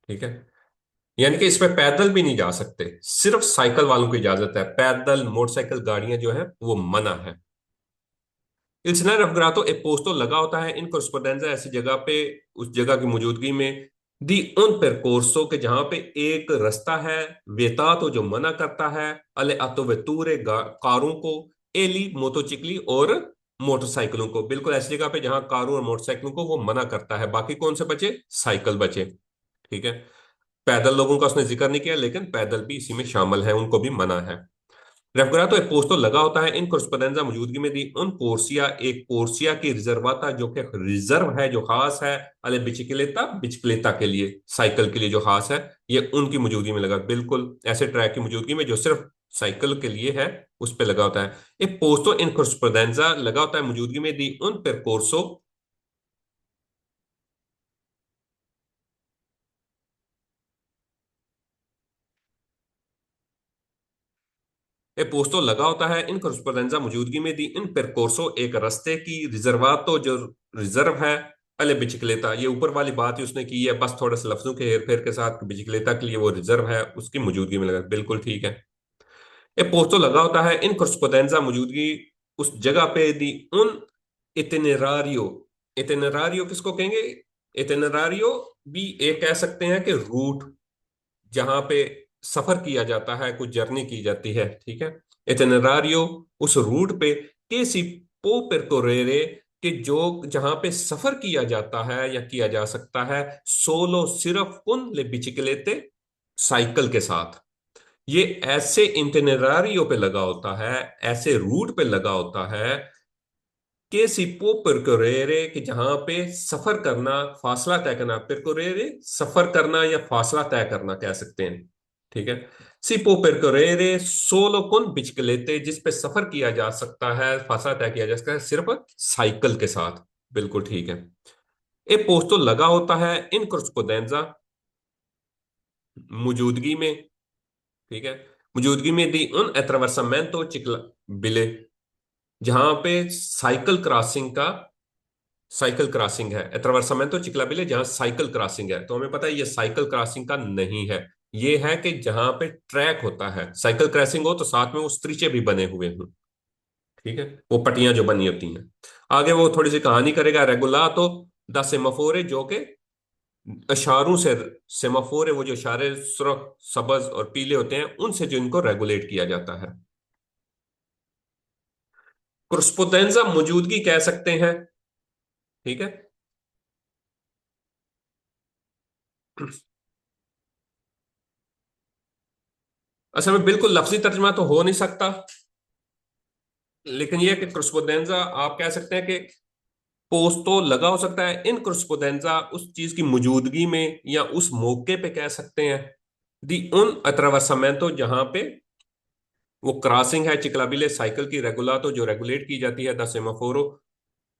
ठीक है। यानी कि इस पे पैदल भी नहीं जा सकते, सिर्फ साइकिल वालों को इजाजत है, पैदल मोटरसाइकिल गाड़ियां जो है वो मना है। इल Senar Afgrato एक पोस्टो लगा होता है इन कोरेस्पोंडेंजा, ऐसी जगह पे, उस जगह की मौजूदगी में, दी उन परकोर्सो के जहां पे एक रास्ता है, वेतातो जो मना करता है, अले अतोवेतूरे कारों को, एली मोटोचिकली और मोटरसाइकिलों को, बिल्कुल ऐसी जगह पे जहां कारों और मोटरसाइकिलों को वो मना करता है। बाकी कौन से बचे? साइकिल बचे। ठीक है। पैदल लोगों का उसने जिक्र नहीं किया, लेकिन पैदल भी इसी में शामिल है, उनको भी मना है। रेफगरातो एक पोस्टो लगा होता है इन कोरेस्पोंडेंजा मौजूदगी में दी उन कोर्सिया, एक कोर्सिया की रिजर्वाता जो कि रिजर्व है, जो खास है, अले बिचिकलेता, बिचकलेता के लिए, साइकिल के लिए जो खास है, ये उनकी मौजूदगी में लगा, बिल्कुल ऐसे ट्रैक की मौजूदगी में जो सिर्फ साइकिल के लिए है, उस पे लगा होता है। एक पोस्टो इन कोरेस्पोंडेंजा लगा होता है मौजूदगी में दी उन परकोर्सो, ए पोस्टो लगा होता है इन कोरेस्पोंडेंजा मौजूदगी में दी इन परकोर्सो, एक रास्ते की रिजर्वातो जो रिजर्व है, अले बिचिकलेता, ये ऊपर वाली बात ही उसने की है, बस थोड़े से लफ्जों के हेर फेर के साथ, बिचिकलेता के लिए वो रिजर्व है, उसकी मौजूदगी में लगा, बिल्कुल ठीक है। ए पोस्टो लगा होता है इन कोरेस्पोंडेंजा मौजूदगी उस जगह पे दी उन इतिनरारियो, इतिनरारियो किसको कहेंगे? इतिनरारियो भी एक कह सकते हैं कि रूट, जहां पे सफर किया जाता है, कुछ जर्नी की जाती है। ठीक है। इतिनरारियो उस रूट पे, के सी पो परकोरेरे, कि जो जहां पे सफर किया जाता है या किया जा सकता है, सोलो सिर्फ उन ले बिचिकलेते, साइकिल के साथ। ये ऐसे इटिनरारियो पे लगा होता है, ऐसे रूट पे लगा होता है के सिपो परकोरेरे, कि जहां पे सफर करना, फासला तय करना, परकोरेरे सफर करना या फासला तय करना कह सकते हैं। ठीक है। सिपो परकोरेरे सोलो कुन बिचकलेते, जिस पे सफर किया जा सकता है, फासला तय किया जा सकता है सिर्फ साइकिल के साथ। बिल्कुल ठीक है। ए पोस्टो लगा होता है इन कोरेस्पोंडेंजा मौजूदगी में, ठीक है, मौजूदगी में दी उन अट्रावर्समेंटो चिकला बिले, जहां पे साइकिल क्रॉसिंग है, अट्रावर्समेंटो चिकलाबिले, जहां साइकिल क्रॉसिंग है। तो हमें पता है ये साइकिल क्रॉसिंग का नहीं है, ये है कि जहां पे ट्रैक होता है, साइकिल क्रॉसिंग हो तो साथ में वो स्त्रीचे भी बने हुए हों। ठीक है। वो पट्टियां जो बनी होती हैं। आगे वो थोड़ी सी कहानी करेगा, रेगुलातो द सेमाफोरे, जो कि इशारों से, सेमाफोर है वो जो इशारे सुर्ख, सब्ज और पीले होते हैं, उनसे जो इनको रेगुलेट किया जाता है। क्रुस्पोडेंजा मौजूदगी कह सकते हैं। ठीक है। असल में बिल्कुल लफ्जी तर्जमा तो हो नहीं सकता, लेकिन यह कि क्रुस्पोडेंजा आप कह सकते हैं कि पोस्तो लगा हो सकता है इन क्रुस्पोडेंजा, उस चीज की मौजूदगी में या उस मौके पे कह सकते हैं, दी उन अट्रावसमेंटो, जहां पे वो क्रॉसिंग है चिकलाबिले साइकिल की रेगुला, तो जो रेगुलेट की जाती है द सेमाफोरो,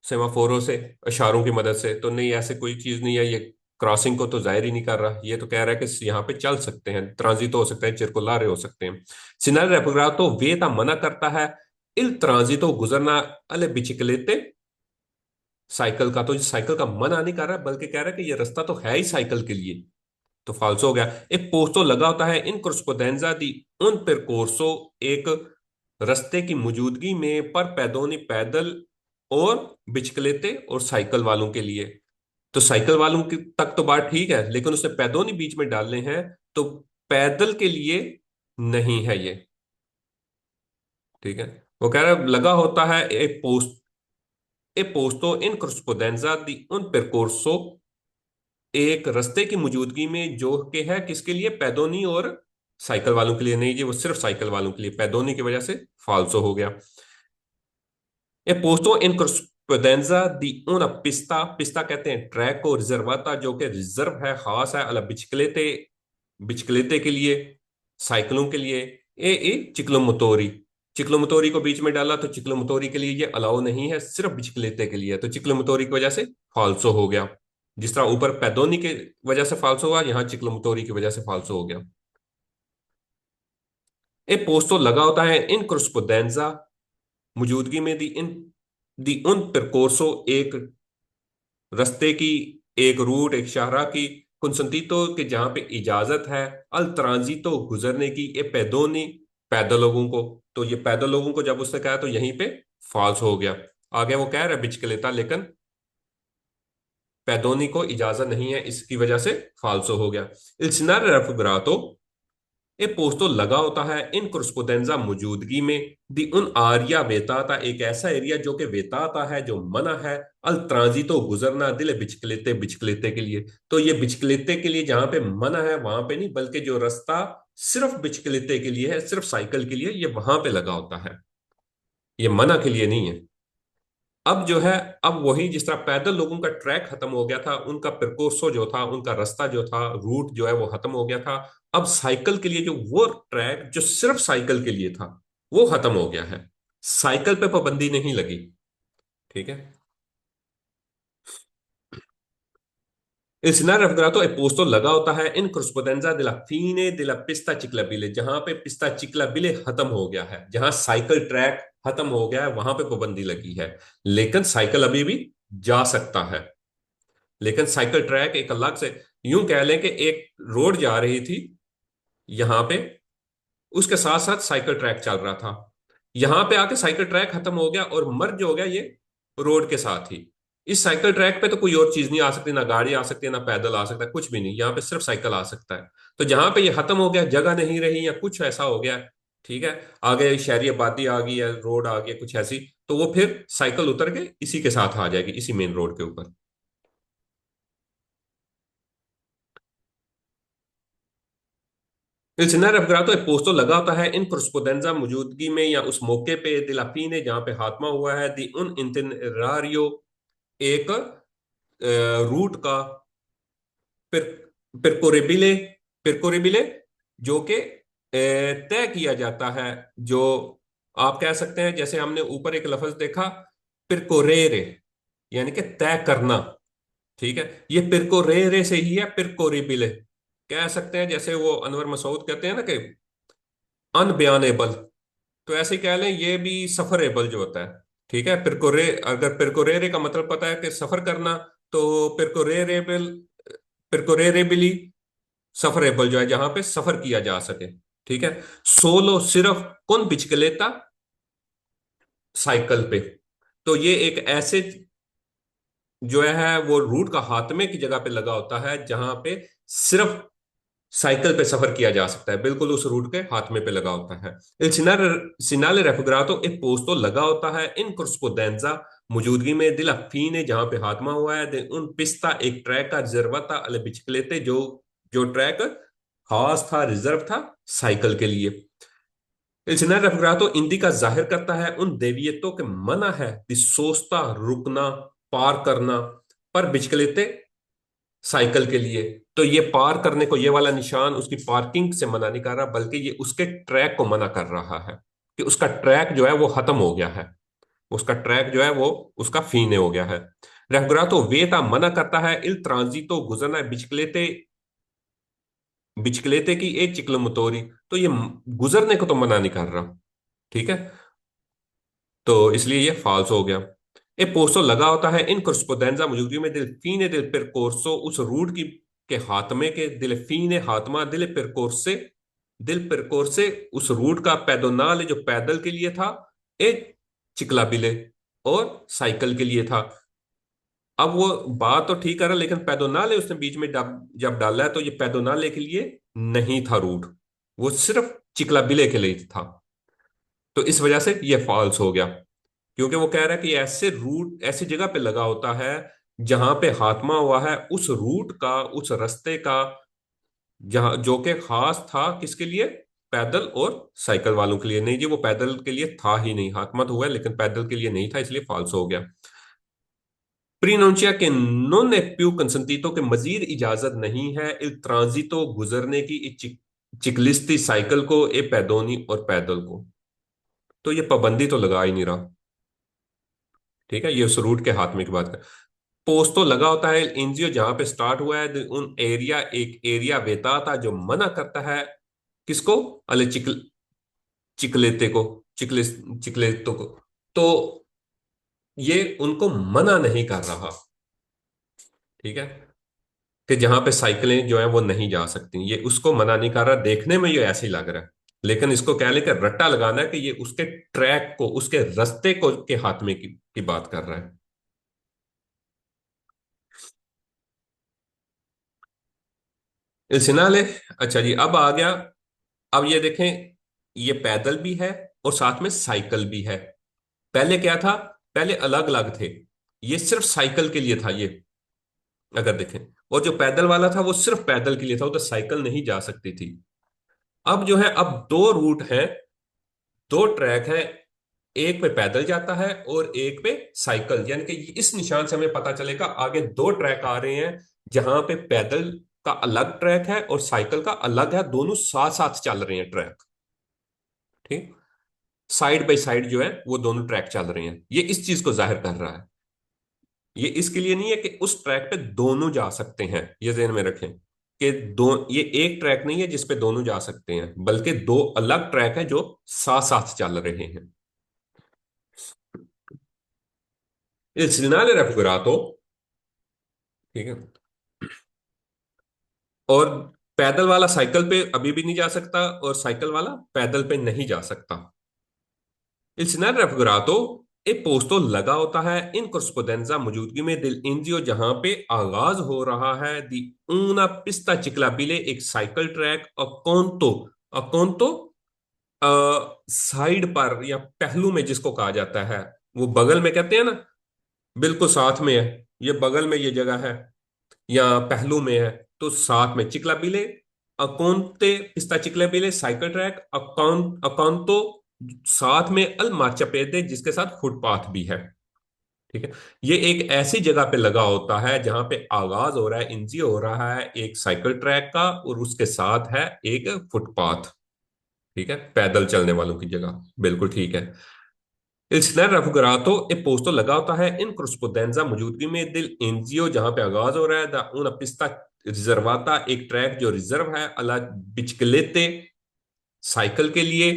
सेमाफोरों से, इशारों की मदद से। तो नहीं, ऐसे कोई चीज नहीं है ये, क्रॉसिंग को तो जाहिर ही नहीं कर रहा, ये तो कह रहा है कि यहाँ पे चल सकते हैं, ट्रांजिट हो सकते हैं, चिरकुलारे हो सकते हैं। सिनारे रेपुग्रातो वेता मना करता है इल ट्रांजिटो गुजरना अले बिचिकलेते, साइकिल का, तो साइकिल का मना नहीं कर रहा बल्कि कह रहा है कि ये रास्ता तो है ही साइकिल के लिए, तो फाल्सो हो गया। एक पोस्तो लगा होता है इन corrispondenza दी उन percorso, एक रास्ते की मौजूदगी में पर पैदोनी पैदल और बिचकलेते और साइकिल वालों के लिए। तो साइकिल वालों की तक तो बात ठीक है, लेकिन उसने पैदोनी बीच में डालने हैं, तो पैदल के लिए नहीं है ये। ठीक है, वो कह रहा है लगा होता है ए पोस्तो इन corrispondenza दी उन percorso, एक रास्ते की मौजूदगी में जो कि है किसके लिए, पैदोनी और साइकिल वालों के लिए नहीं जी, वो सिर्फ साइकिल वालों के लिए, पैदोनी की वजह से फाल्सो हो गया। ये पोस्टो इन corrispondenza दी una पिस्ता, पिस्ता कहते हैं ट्रैक को, रिजर्वाता जो कि रिजर्व है, खास है, अला बिचकलेते, बिचकलेते के लिए, साइकिलों के लिए। ए चिक्लोमोटोरी, चिक्लोमोटोरी को बीच में डाला तो चिक्लोमोटोरी के लिए ये अलाउ नहीं है, सिर्फ बिचकलेते के लिए, तो चिक्लोमोटोरी की वजह से फाल्सो हो गया। जिस तरह ऊपर पैदोनी की वजह से फाल्सो हुआ, यहाँ चिक्लोमोटोरी की वजह से फाल्सो हो गया। ए पोस्टो लगा होता है इन corrispondenza, मौजूदगी में दी उन percorso, एक रास्ते की, एक रूट, एक शाहरा की, consentito के जहां पे इजाजत है, अल ट्रांजितो गुजरने की, ए पैदोनी, पैदल लोगों को। तो ये पैदल लोगों को जब उसने कहा तो यहीं पे फॉल्स हो गया। आगे वो कह रहा है बिचकलेता, लेकिन पैदोनी को इजाजत नहीं है, इसकी वजह से फाल्सो हो गया। इल्सिनार रफग्रातो, ये पोस्तो लगा होता है इन corrispondenza मौजूदगी में दी उन आरिया वेताता, एक ऐसा एरिया जो कि वेताता है, जो मना है, अल ट्रांजितो गुजरना दिल बिचकलेते, बिचकलेते के लिए। तो ये बिचकलेते के लिए जहां पे मना है वहां पे नहीं, बल्कि जो रास्ता सिर्फ बिचकलेते के लिए है, सिर्फ साइकिल के लिए, ये वहां पे लगा होता है, ये मना के लिए नहीं है। अब जो है, अब वही जिस तरह पैदल लोगों का ट्रैक खत्म हो गया था, उनका प्रकोर्सो जो था, उनका रास्ता जो था, रूट जो है वो खत्म हो गया था। अब साइकिल के लिए जो वो ट्रैक जो सिर्फ साइकिल के लिए था, वो खत्म हो गया है, साइकिल पे पाबंदी नहीं लगी। ठीक है, इस सिनार रफग्रातो ए पोस्तो लगा होता है इन corrispondenza della fine della pista ciclabile, जहां पे पिस्ता चिकलाबिले खत्म हो गया है, जहां साइकिल ट्रैक खत्म हो गया है, वहां पे पाबंदी लगी है। लेकिन साइकिल अभी भी जा सकता है, लेकिन साइकिल ट्रैक एक अलग से, यूं कह लें कि एक रोड जा रही थी यहां पे, उसके साथ साथ साइकिल ट्रैक चल रहा था, यहां पे आके साइकिल ट्रैक खत्म हो गया और मर्ज हो गया ये रोड के साथ ही। इस साइकिल ट्रैक पे तो कोई और चीज नहीं आ सकती, ना गाड़ी आ सकती है, ना पैदल आ सकता है, कुछ भी नहीं, यहाँ पे सिर्फ साइकिल आ सकता है। तो जहां पे ये खत्म हो गया, जगह नहीं रही या कुछ ऐसा हो गया, ठीक है, आगे शहरी आबादी आ गई है, रोड आ गया कुछ ऐसी, तो वो फिर साइकिल उतर के इसी के साथ आ जाएगी, इसी मेन रोड के ऊपर। Il segnale raffigurato è posto लगा होता है इन corrispondenza मौजूदगी में या उस मौके पे della fine जहां पे हातमा हुआ है दी उन itinerario, एक रूट का, percorribile, percorribile जो कि तय किया जाता है, जो आप कह सकते हैं, जैसे हमने ऊपर एक लफ्ज देखा percorrere, यानी कि तय करना। ठीक है, ये percorrere से ही है percorribile, कह सकते हैं जैसे वो अनवर मसूद कहते हैं ना कि अनबयानेबल, तो ऐसे ही कह लें ये भी सफरेबल जो होता है। ठीक है, पिरकोरे, अगर पिरकोरेरे का मतलब पता है कि सफर करना, तो पिरकोरेरेबल, पिरकोरेरेबली सफरेबल जो है जहां पे सफर किया जा सके। ठीक है, सोलो सिर्फ कौन बिचकलेता, साइकिल पे। तो ये एक ऐसे जो है वो रूट का हाथमे की जगह पे लगा होता है जहां पे सिर्फ साइकिल पे सफर किया जा सकता है, बिल्कुल उस रूट के हाथमे पे लगा होता है। il segnale raffigurato e posto लगा होता है इन corrispondenza मौजूदगी में दिल affine जहां पे हाथमा हुआ है उन पिस्ता, एक ट्रैक का रिजर्वाता alle biciclette, जो जो ट्रैक खास था, रिजर्व था साइकिल के लिए। il segnale raffigurato इंडिका जाहिर करता है उन देवियतों के मना है सोचता, रुकना, पार करना, पर बिचकलेते, साइकिल के लिए। तो ये पार करने को, ये वाला निशान उसकी पार्किंग से मना नहीं कर रहा, बल्कि ये उसके ट्रैक को मना कर रहा है। कि उसका ट्रैक जो है वो खत्म हो गया है, उसका ट्रैक जो है वो उसका फीने हो गया है। रेफुगरातो वेता मना करता है इल ट्रांजितो गुजरना बिचकलेते, बिचकलेते की ए चिक्लमतोरी, तो ये गुजरने को तो मना नहीं कर रहा। ठीक है, तो इसलिए ये फॉल्स हो गया। ए पोस्टो लगा होता है इन corrispondenza मौजूदगी में दिल फीने दिल percorso, उस रूट की के हाथमे के दिल फीने हाथमा दिल percorse, दिल percorse उस रूट का पैदोनाल जो पैदल के लिए था, ए चिकलाबिले और साइकिल के लिए था। अब वो बात तो ठीक कर रहा है, लेकिन पैदोनाले उसने बीच में जब डाला है तो ये पैदोनाले के लिए नहीं था रूट, वो सिर्फ चिकलाबिले के लिए था। तो इस वजह से ये फॉल्स हो गया, क्योंकि वो कह रहा है कि ऐसे रूट ऐसी जगह पे लगा होता है जहां पे हाथमा हुआ है उस रूट का, उस रास्ते का, जहां जो कि खास था किसके लिए, पैदल और साइकिल वालों के लिए। नहीं जी, वो पैदल के लिए था ही नहीं, हाथमा तो हुआ है लेकिन पैदल के लिए नहीं था, इसलिए फॉल्स हो गया। प्रीनोंचिया के नॉन एक्टिव कंसंटीतो के मजीद इजाजत नहीं है इल ट्रांजितो गुजरने की, चिकलिस्ती साइकिल को, ए पैदोनी और पैदल को, तो ये पाबंदी तो लगा ही नहीं रहा। ठीक है, ये उस रूट के हाथ में की बात कर। पोस्ट तो लगा होता है एनजीओ जहां पे स्टार्ट हुआ है, उन एरिया एक एरिया वेता था जो मना करता है किसको, अले चिकलेते को, चिकलेतो को, तो ये उनको मना नहीं कर रहा। ठीक है, कि जहां पे साइकिलें जो है वो नहीं जा सकती, ये उसको मना नहीं कर रहा, देखने में ये ऐसे ही लग रहा है, लेकिन इसको क्या लेकर रट्टा लगाना है कि ये उसके ट्रैक को, उसके रास्ते को के हाथ में की बात कर रहा है। इल्सिनाले, अच्छा जी, अब आ गया। अब ये देखें, ये पैदल भी है और साथ में साइकिल भी है। पहले क्या था, पहले अलग अलग थे, ये सिर्फ साइकिल के लिए था ये, अगर देखें, और जो पैदल वाला था वो सिर्फ पैदल के लिए था, वो तो साइकिल नहीं जा सकती थी। अब जो है, अब दो रूट हैं, दो ट्रैक हैं, एक पे पैदल जाता है और एक पे साइकिल, यानी कि इस निशान से हमें पता चलेगा आगे दो ट्रैक आ रहे हैं, जहां पे पैदल का अलग ट्रैक है और साइकिल का अलग है, दोनों साथ साथ चल रहे हैं ट्रैक। ठीक, साइड बाय साइड जो है वो दोनों ट्रैक चल रहे हैं, ये इस चीज को जाहिर कर रहा है। ये इसके लिए नहीं है कि उस ट्रैक पे दोनों जा सकते हैं, ये ध्यान में रखें कि दो, ये एक ट्रैक नहीं है जिसपे दोनों जा सकते हैं, बल्कि दो अलग ट्रैक हैं जो साथ साथ चल रहे हैं। Il segnale raffigurato, ठीक है, और पैदल वाला साइकिल पे अभी भी नहीं जा सकता और साइकिल वाला पैदल पे नहीं जा सकता। Il segnale raffigurato ए पोस्टो लगा होता है इन corrispondenza मौजूदगी में दिल इंजियो जहां पे आगाज हो रहा है दी ऊना पिस्ता चिकलाबिले, एक साइकिल ट्रैक अकोंतो, अकोंतो साइड पर या पहलू में जिसको कहा जाता है, वो बगल में कहते हैं ना, बिल्कुल साथ में है, ये बगल में ये जगह है या पहलू में है, तो साथ में चिकलाबिले, अकोंते पिस्ता चिकलाबिले साइकिल ट्रैक, अकाउंतो साथ में अल मार्चापेदे जिसके साथ फुटपाथ भी है। ठीक है, ये एक ऐसी जगह पे लगा होता है जहां पे आगाज हो रहा है, इंजी हो रहा है एक साइकिल ट्रैक का और उसके साथ है एक फुटपाथ। ठीक है, पैदल चलने वालों की जगह, बिल्कुल ठीक है। Il Sinar Raffigurato e posto लगा होता है इन corrispondenza मौजूदगी में दिल एनजीओ जहां पे आगाज हो रहा है दा una pista रिजर्वाता, एक ट्रैक जो रिजर्व है अला बिचकलेते साइकिल के लिए,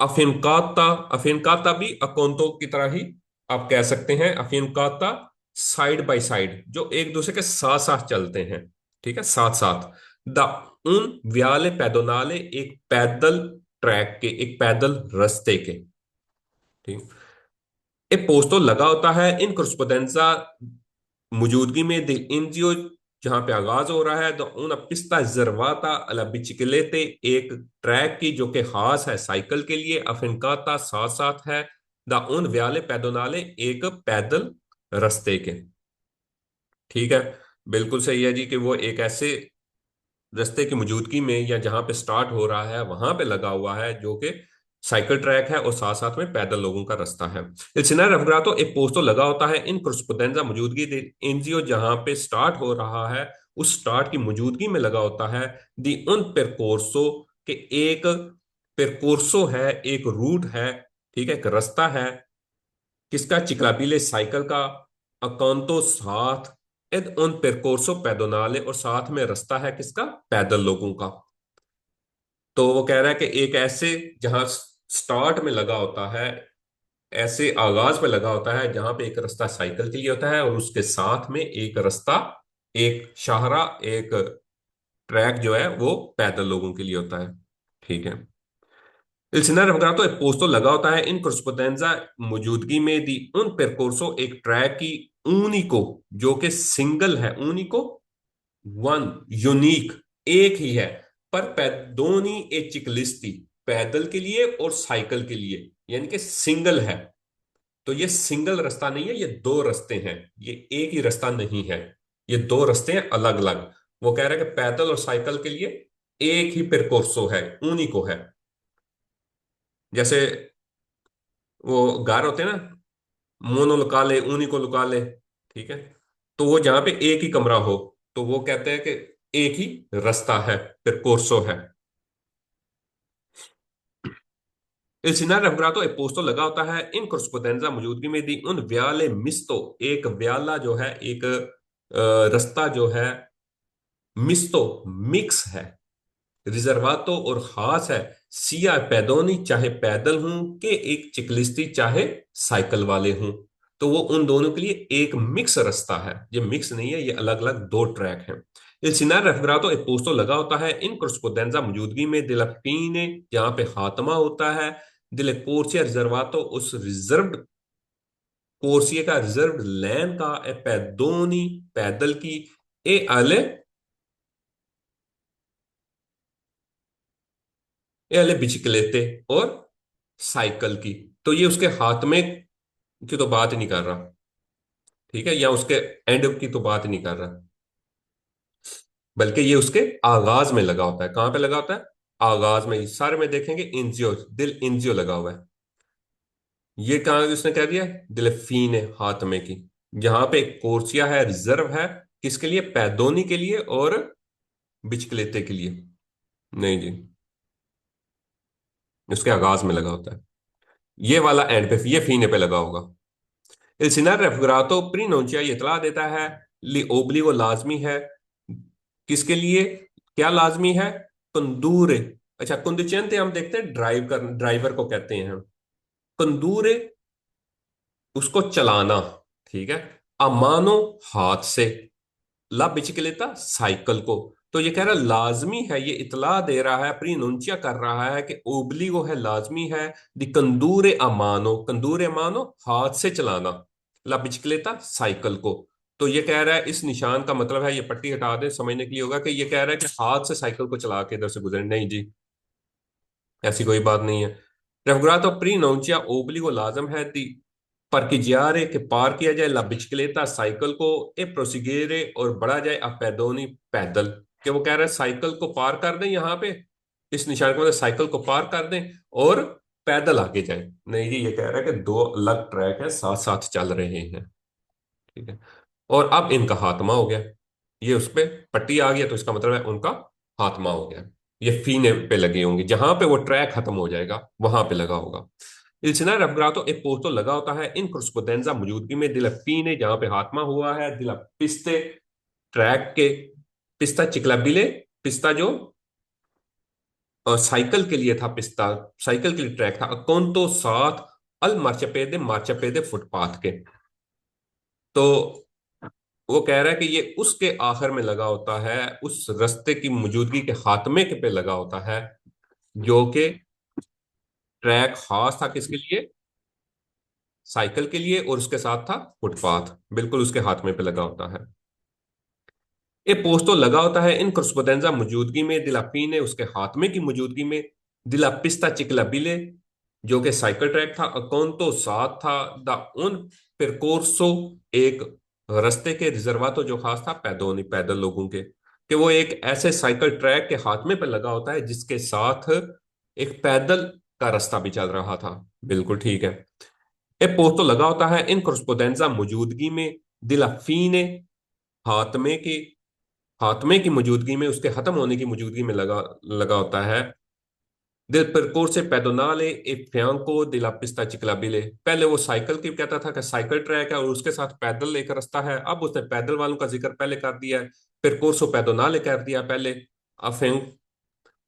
अफिनकाता, अफिनकाता भी अकोंतो की तरह ही आप कह सकते हैं, अफिनकाता साइड बाय साइड जो एक दूसरे के साथ साथ चलते हैं। ठीक है, साथ साथ द उन व्याले पैदोनाले, एक पैदल ट्रैक के, एक पैदल रास्ते के। ठीक, ए पोस्तो लगा होता है इन corrispondenza मौजूदगी में दिल इंजियो जहां पे आगाज हो रहा है तो उन पिस्ता जरवाता अला बिचिकलेते, एक ट्रैक की जो कि खास है साइकिल के लिए, अफिनकाता साथ साथ है द उन व्याले पैदोनाले, एक पैदल रास्ते के। ठीक है, बिल्कुल सही है जी, कि वो एक ऐसे रास्ते की मौजूदगी में या जहां पे स्टार्ट हो रहा है वहां पे लगा हुआ है जो कि साइकिल ट्रैक है और साथ साथ में पैदल लोगों का रास्ता है। इल्सिना रफग्रातो एक पोस्टो लगा होता है इन corrispondenza मौजूदगी एनजीओ जहां पे स्टार्ट हो रहा है, उस स्टार्ट की मौजूदगी में लगा होता है दी उन परकोर्सो के, एक पेरकोर्सो है, एक रूट है, ठीक है, एक रास्ता है किसका, चिक्लापिले साइकिल का, अकांतो साथ एद उन पेरकोर्सो पैदोनाले, और साथ में रास्ता है किसका, पैदल लोगों का। तो वो कह रहा है कि एक ऐसे जहां स्टार्ट में लगा होता है, ऐसे आगाज पे लगा होता है जहां पे एक रास्ता साइकिल के लिए होता है, और उसके साथ में एक रास्ता, एक शाहरा, एक ट्रैक जो है वो पैदल लोगों के लिए होता है। ठीक है। Il Senar Revocato è posto लगा होता है इन corrispondenza मौजूदगी में दी उन percorso एक ट्रैक की único, जो कि सिंगल है, único वन, यूनिक, एक ही है, पर पैदोनी ए चिकलिस्ती, पैदल के लिए और साइकिल के लिए, यानी कि सिंगल है। तो ये सिंगल रास्ता नहीं है, ये दो रास्ते हैं, ये एक ही रास्ता नहीं है, ये दो रास्ते हैं अलग अलग। वो कह रहा है कि पैदल और साइकिल के लिए एक ही पेरकोर्सो है, único है। जैसे वो गार होते हैं ना, मोनो लोकाले, único लोकाले, ठीक है, तो वो जहां पे एक ही कमरा हो, तो वो कहते हैं कि एक ही रास्ता है, पेरकोर्सो है। Il Senar Revocato è posto लगा होता है इन corrispondenza मौजूदगी में दी उन व्याले मिस्तो, एक व्याला जो है, एक रास्ता जो है, मिस्तो मिक्स है, रिजर्वातो और खास है, सिया पैदोनी चाहे पैदल हूं, के एक चिकलिस्ती चाहे साइकिल वाले हूं। तो वो उन दोनों के लिए एक मिक्स रास्ता है, ये मिक्स नहीं है, ये अलग अलग दो ट्रैक हैं। Il Sinar Referato è posto लगा होता है इन corrispondenza मौजूदगी में दिल फीने, जहां पे खात्मा होता है, दिल कोर्सिया रिजर्वातो, उस रिजर्व्ड कोर्सिया का, रिजर्व्ड लैंड का, ए पैदोनी पैदल की, ए अले ए अले बिचिकलेते, और साइकिल की। तो ये उसके हाथ में की तो बात ही नहीं कर रहा, ठीक है, या उसके एंड की तो बात ही नहीं कर रहा, बल्कि ये उसके आगाज में लगा होता है। कहां पे लगा होता है, आगाज में। सारे में देखेंगे इंजियो, दिल इंजियो लगा हुआ है। ये कहा उसने कह दिया, दिल फीन है हाथ में की, जहां पे कोर्सिया है, रिजर्व है किसके लिए, पैदोनी के लिए और बिचकलेते के लिए। नहीं जी, उसके आगाज में लगा होता है, ये वाला एंड पे, ये फीने पे लगा होगा। Il Senar Referato Prinuncia ये इतला देता है, ली ओबली वो लाजमी है किसके लिए, क्या लाजमी है, कंदूरे। अच्छा, कुंदचेंते हम देखते हैं ड्राइव कर, ड्राइवर को कहते हैं। कंदूरे उसको चलाना, ठीक है, अमानो हाथ से, ला बिचिकलेता साइकिल को। तो ये कह रहा है लाजमी है, ये इतला दे रहा है, प्रीनुंचिया कर रहा है कि ओबलिगो है, लाजमी है, दी कंदूरे अमानो, कंदूरे अमानो हाथ से चलाना, ला बिचिकलेता साइकिल को। तो ये कह रहा है, इस निशान का मतलब है, ये पट्टी हटा दें समझने के लिए होगा, कि ये कह रहा है कि हाथ से साइकिल को चला के इधर से गुजरे, नहीं जी, ऐसी कोई बात नहीं है। रेफुग्रातो प्रीनोंचिया ओबलिगो लाजम है दी parcheggiare के पार किया जाए, ला बिचक्लेता साइकिल को, ए प्रोसीगेरे और बढ़ा जाए, अ पैदोनी पैदल। कि वो कह रहा है साइकिल को पार कर दें यहाँ पे, इस निशान के मतलब साइकिल को पार कर दें और पैदल आगे जाए। नहीं जी, ये कह रहा है कि दो अलग ट्रैक है, साथ साथ चल रहे हैं, ठीक है, और अब इनका खात्मा हो गया, ये उस पे पट्टी आ गया, तो इसका मतलब है उनका खात्मा हो गया। ये फीने पे लगे होंगे, जहां पे वो ट्रैक खत्म हो जाएगा वहां पे लगा होगा। इल्सिना रफग्रातो एक पोस्टो लगा होता है इन corrispondenza मौजूदगी में दिला फीने, जहां पे खात्मा हुआ है, दिला पिस्ते ट्रैक के, पिस्ता चिकलाबिले, पिस्ता जो साइकिल के लिए था, पिस्ता साइकिल के लिए ट्रैक था, अकोंतो साथ अल मार्चपेदे, मार्चपेदे फुटपाथ के। तो वो कह रहा है कि ये उसके आखिर में लगा होता है, उस रास्ते की मौजूदगी के खात्मे के पे लगा होता है, जो कि ट्रैक खास था किसके लिए, साइकिल के लिए, और उसके साथ था फुटपाथ, बिल्कुल उसके हाथ में पे लगा होता है। ये पोस्टो लगा होता है इन corrispondenza मौजूदगी में, दिलापी ने उसके हाथ में की मौजूदगी में, दिला पिस्ता चिकला बिले, जो कि साइकिल ट्रैक था, अकोंतो साथ था, द उन परकोर्सो एक रास्ते के, रिजर्वातो जो खास था पैदोनी पैदल लोगों के, कि वो एक ऐसे साइकिल ट्रैक के हाथ में पे लगा होता है जिसके साथ एक पैदल का रास्ता भी चल रहा था। बिल्कुल ठीक है। ए पोस्टो लगा होता है इन corrispondenza मौजूदगी में, दिला फीने हाथमे की, खात्मे की मौजूदगी में, उसके खत्म होने की मौजूदगी में लगा लगा होता है, Del percorso pedonale e fianco della pista ciclabile। पहले वो साइकिल की कहता था कि साइकिल ट्रैक है और उसके साथ पैदल एक रास्ता है, अब उसने पैदल वालों का जिक्र पहले कर दिया है, percorso pedonale कर दिया पहले, अफें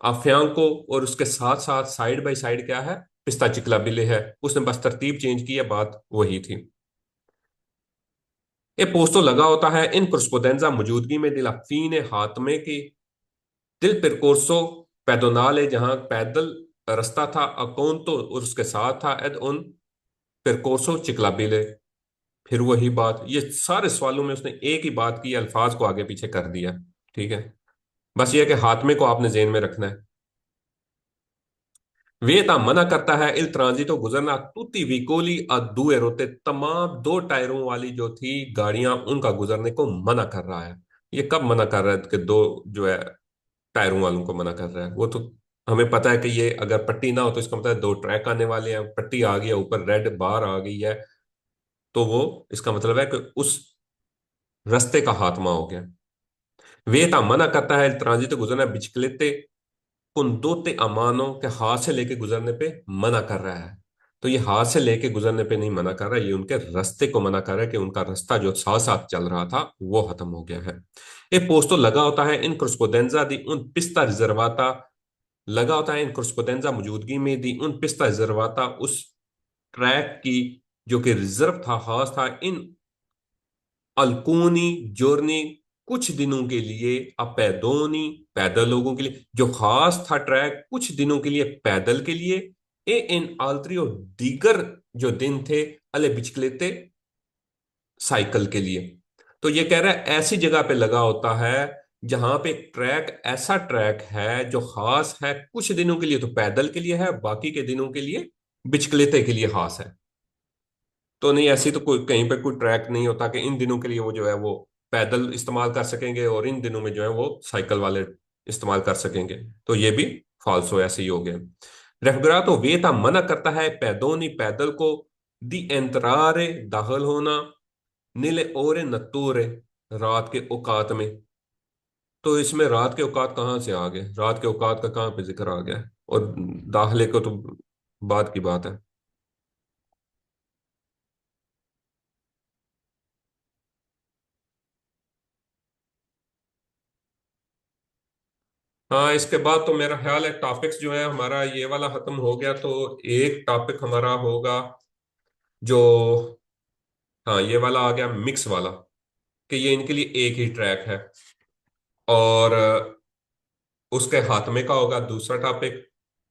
अफियांको, और उसके साथ साथ साइड बाय साइड क्या है, पिस्ता चिकलाबिले है। उसने बस तरतीब चेंज की है, बात वही थी। ये पोस्टो लगा होता है इन corrispondenza मौजूदगी में दिला फीने हाथमे की दिल percorso pedonale, जहां पैदल रास्ता था, अकोंतो और उसके साथ था एड उन percorso चिकलाबिले। फिर वही बात, ये सारे सवालों में उसने एक ही बात की, अल्फाज को आगे पीछे कर दिया। ठीक है, बस ये है कि हाथमे को आपने जेन में रखना है। वेता मना करता है इल ट्रांजिटो गुजरना तुति विकोली और दुए रोते, तमाम दो टायरों वाली जो थी गाड़ियां उनका गुजरने को मना कर रहा है। ये कब मना कर रहा है कि दो जो है टायरों वालों को मना कर रहा है? वो तो हमें पता है कि ये अगर पट्टी ना हो तो इसका मतलब है दो ट्रैक आने वाले हैं, पट्टी आ गई है, ऊपर रेड बार आ गई है, तो वो इसका मतलब है कि उस रास्ते का हाथमा हो गया। वेता मना करता है इल ट्रांजिटो गुजरना बिचकलेते कुंदोते अमानो के हाथ से लेके गुजरने पे मना कर रहा है। तो ये हाथ से लेके गुजरने पे नहीं मना कर रहा है, ये उनके रास्ते को मना कर रहा है कि उनका रास्ता जो साथ साथ चल रहा था वो खत्म हो गया है। ये पोस्टो लगा होता है इन corrispondenza दी उन पिस्ता रिजर्वाता, लगा होता है इन corrispondenza मौजूदगी में दी उन पिस्ता रिजर्वाता, उस ट्रैक की जो कि रिजर्व था, खास था, इन अल्कूनी जोरनी कुछ दिनों के लिए, अपेदोनी पैदल लोगों के लिए, जो खास था ट्रैक कुछ दिनों के लिए पैदल के लिए, ए इन आल्ट्री और दीगर जो दिन थे अले बिचकलेते साइकिल के लिए। तो ये कह रहा है ऐसी जगह पे लगा होता है जहां पे एक ट्रैक, ऐसा ट्रैक है जो खास है कुछ दिनों के लिए तो पैदल के लिए है, बाकी के दिनों के लिए बिचकलेते के लिए खास है। तो नहीं, ऐसी तो कोई कहीं पे कोई ट्रैक नहीं होता कि इन दिनों के लिए वो जो है वो पैदल इस्तेमाल कर सकेंगे और इन दिनों में जो है वो साइकिल वाले इस्तेमाल कर सकेंगे। तो ये भी फाल्सो ऐसे ही हो गया। रेफग्रा तो वेता मना करता है पैदोनी पैदल को, दी एंतरारे दाखिल होना, नीले ओरे नतूरे रात के औकात में। तो इसमें रात के औकात कहाँ से आ गए? रात के औकात का कहाँ पे जिक्र आ गया? और दाखिले को तो बात की बात है। हाँ, इसके बाद तो मेरा ख्याल है टॉपिक्स जो है हमारा ये वाला खत्म हो गया, तो एक टॉपिक हमारा होगा जो, हाँ ये वाला आ गया मिक्स वाला, कि ये इनके लिए एक ही ट्रैक है, और उसके हाथमे का होगा दूसरा टॉपिक।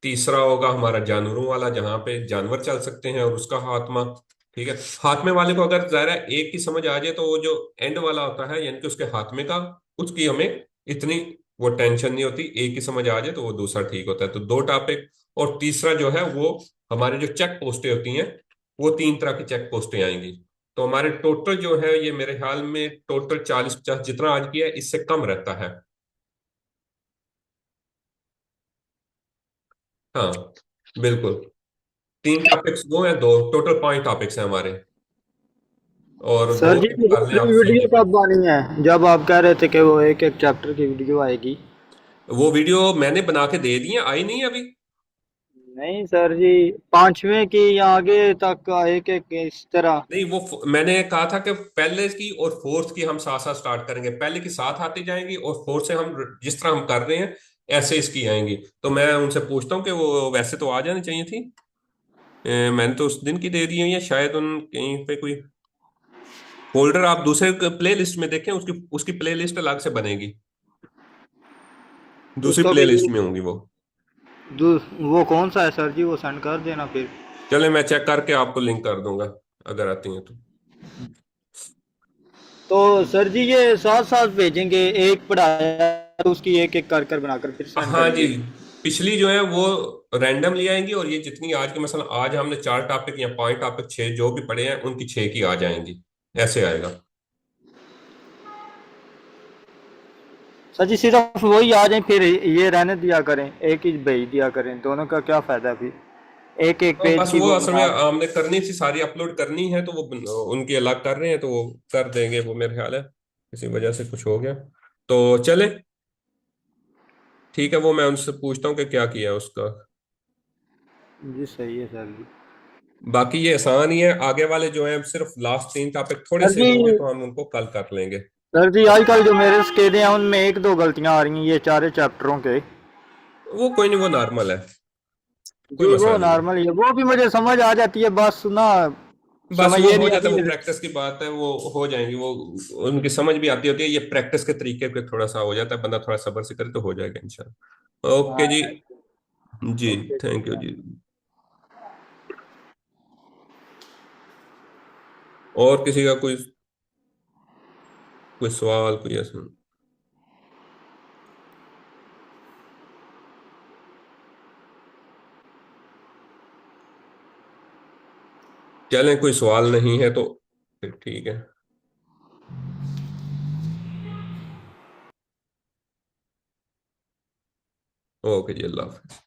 तीसरा होगा हमारा जानवरों वाला, जहां पे जानवर चल सकते हैं और उसका हाथमा। ठीक है, हाथमे वाले को अगर ज़ाहिर है एक की समझ आ जाए तो वो जो एंड वाला होता है यानी कि उसके हाथमे का, उसकी हमें इतनी वो टेंशन नहीं होती, एक की समझ आ जाए तो वो दूसरा ठीक होता है। तो दो टॉपिक, और तीसरा जो है वो हमारे जो चेक पोस्टें होती हैं, वो तीन तरह की चेक पोस्टें आएंगी। तो हमारे टोटल जो है ये मेरे ख्याल में टोटल 40-50 जितना आज किया है इससे कम रहता है। हाँ बिल्कुल, तीन टॉपिक्स वो हैं, दो टोटल 5 टॉपिक्स हैं हमारे, और सर दो जी, तो कर लें आप फ्री के वीडियो बाद। कब आनी है? जब आप कह रहे थे कि वो एक एक चैप्टर की वीडियो आएगी। वो वीडियो मैंने बना के दे दी है, आई नहीं है अभी। नहीं सर जी, पांचवें की या आगे तक का एक एक इस तरह। नहीं, वो मैंने कहा था कि पहले की और फोर्थ की हम साथ साथ स्टार्ट करेंगे, पहले की साथ आती जाएंगी और फोर्थ से हम जिस तरह हम कर रहे हैं ऐसे इसकी आएंगी। तो मैं उनसे पूछता हूँ कि वो वैसे तो आ जानी चाहिए थी। मैंने तो उस दिन की दे दी है, या शायद उन कहीं पे कोई फोल्डर आप दूसरे प्ले लिस्ट में देखें, उसकी उसकी प्ले लिस्ट अलग से बनेगी, दूसरी उसका प्ले भी लिस्ट में होंगी वो। वो कौन सा है सर जी? वो सेंड कर देना फिर। चले, मैं चेक करके आपको लिंक कर दूंगा अगर आती हैं तो। तो सर जी ये साथ साथ भेजेंगे, एक पढ़ाया तो उसकी एक एक कर कर बनाकर फिर सेंड हाँ जी, करेंगे। पिछली जो है वो रैंडमली आएंगी, और ये जितनी आज की, मसला आज हमने 4 टॉपिक या 5 टॉपिक, 6 जो भी पढ़े हैं उनकी 6 की आ जाएंगी, ऐसे आएगा। सर जी सिर्फ वही आ जाए, फिर ये रहने दिया करें, एक ही भेज दिया करें, दोनों का क्या फायदा फिर? एक एक तो पेज बस की वो वो असल में बना। हमने करनी थी, सारी अपलोड करनी है, तो वो उनकी अलग कर रहे हैं, तो वो कर देंगे वो मेरे ख्याल है, किसी वजह से कुछ हो गया। तो चले, ठीक है, वो मैं उनसे पूछता हूँ कि क्या किया है उसका। जी सही है सर जी। बाकी ये आसान ही है, आगे वाले जो हैं सिर्फ लास्ट 3 टॉपिक थोड़े सर से जी, होंगे तो हम उनको कल कर लेंगे। सर जी आजकल जो मेरे स्केले हैं उनमें एक दो गलतियां आ रही हैं ये चारे चैप्टरों के। वो कोई नहीं, वो नॉर्मल है, कोई जी मसला वो नहीं है। नॉर्मल है, वो भी मुझे समझ आ जाती है, बस ना बस समझ वो ये हो नहीं जाता है, आती वो है। प्रैक्टिस की बात है, वो हो जाएंगी वो, उनकी समझ भी आती होती है, ये प्रैक्टिस के तरीके पे थोड़ा सा हो जाता है, बंदा थोड़ा सब्र से करे तो हो जाएगा इंशाल्लाह। ओके जी। हाँ। जी। ओके। थैंक यू जी। और किसी का कोई कोई सवाल, कोई ऐसा? चलें, कोई सवाल नहीं है तो फिर ठीक है। ओके जी, अल्लाह हाफिज।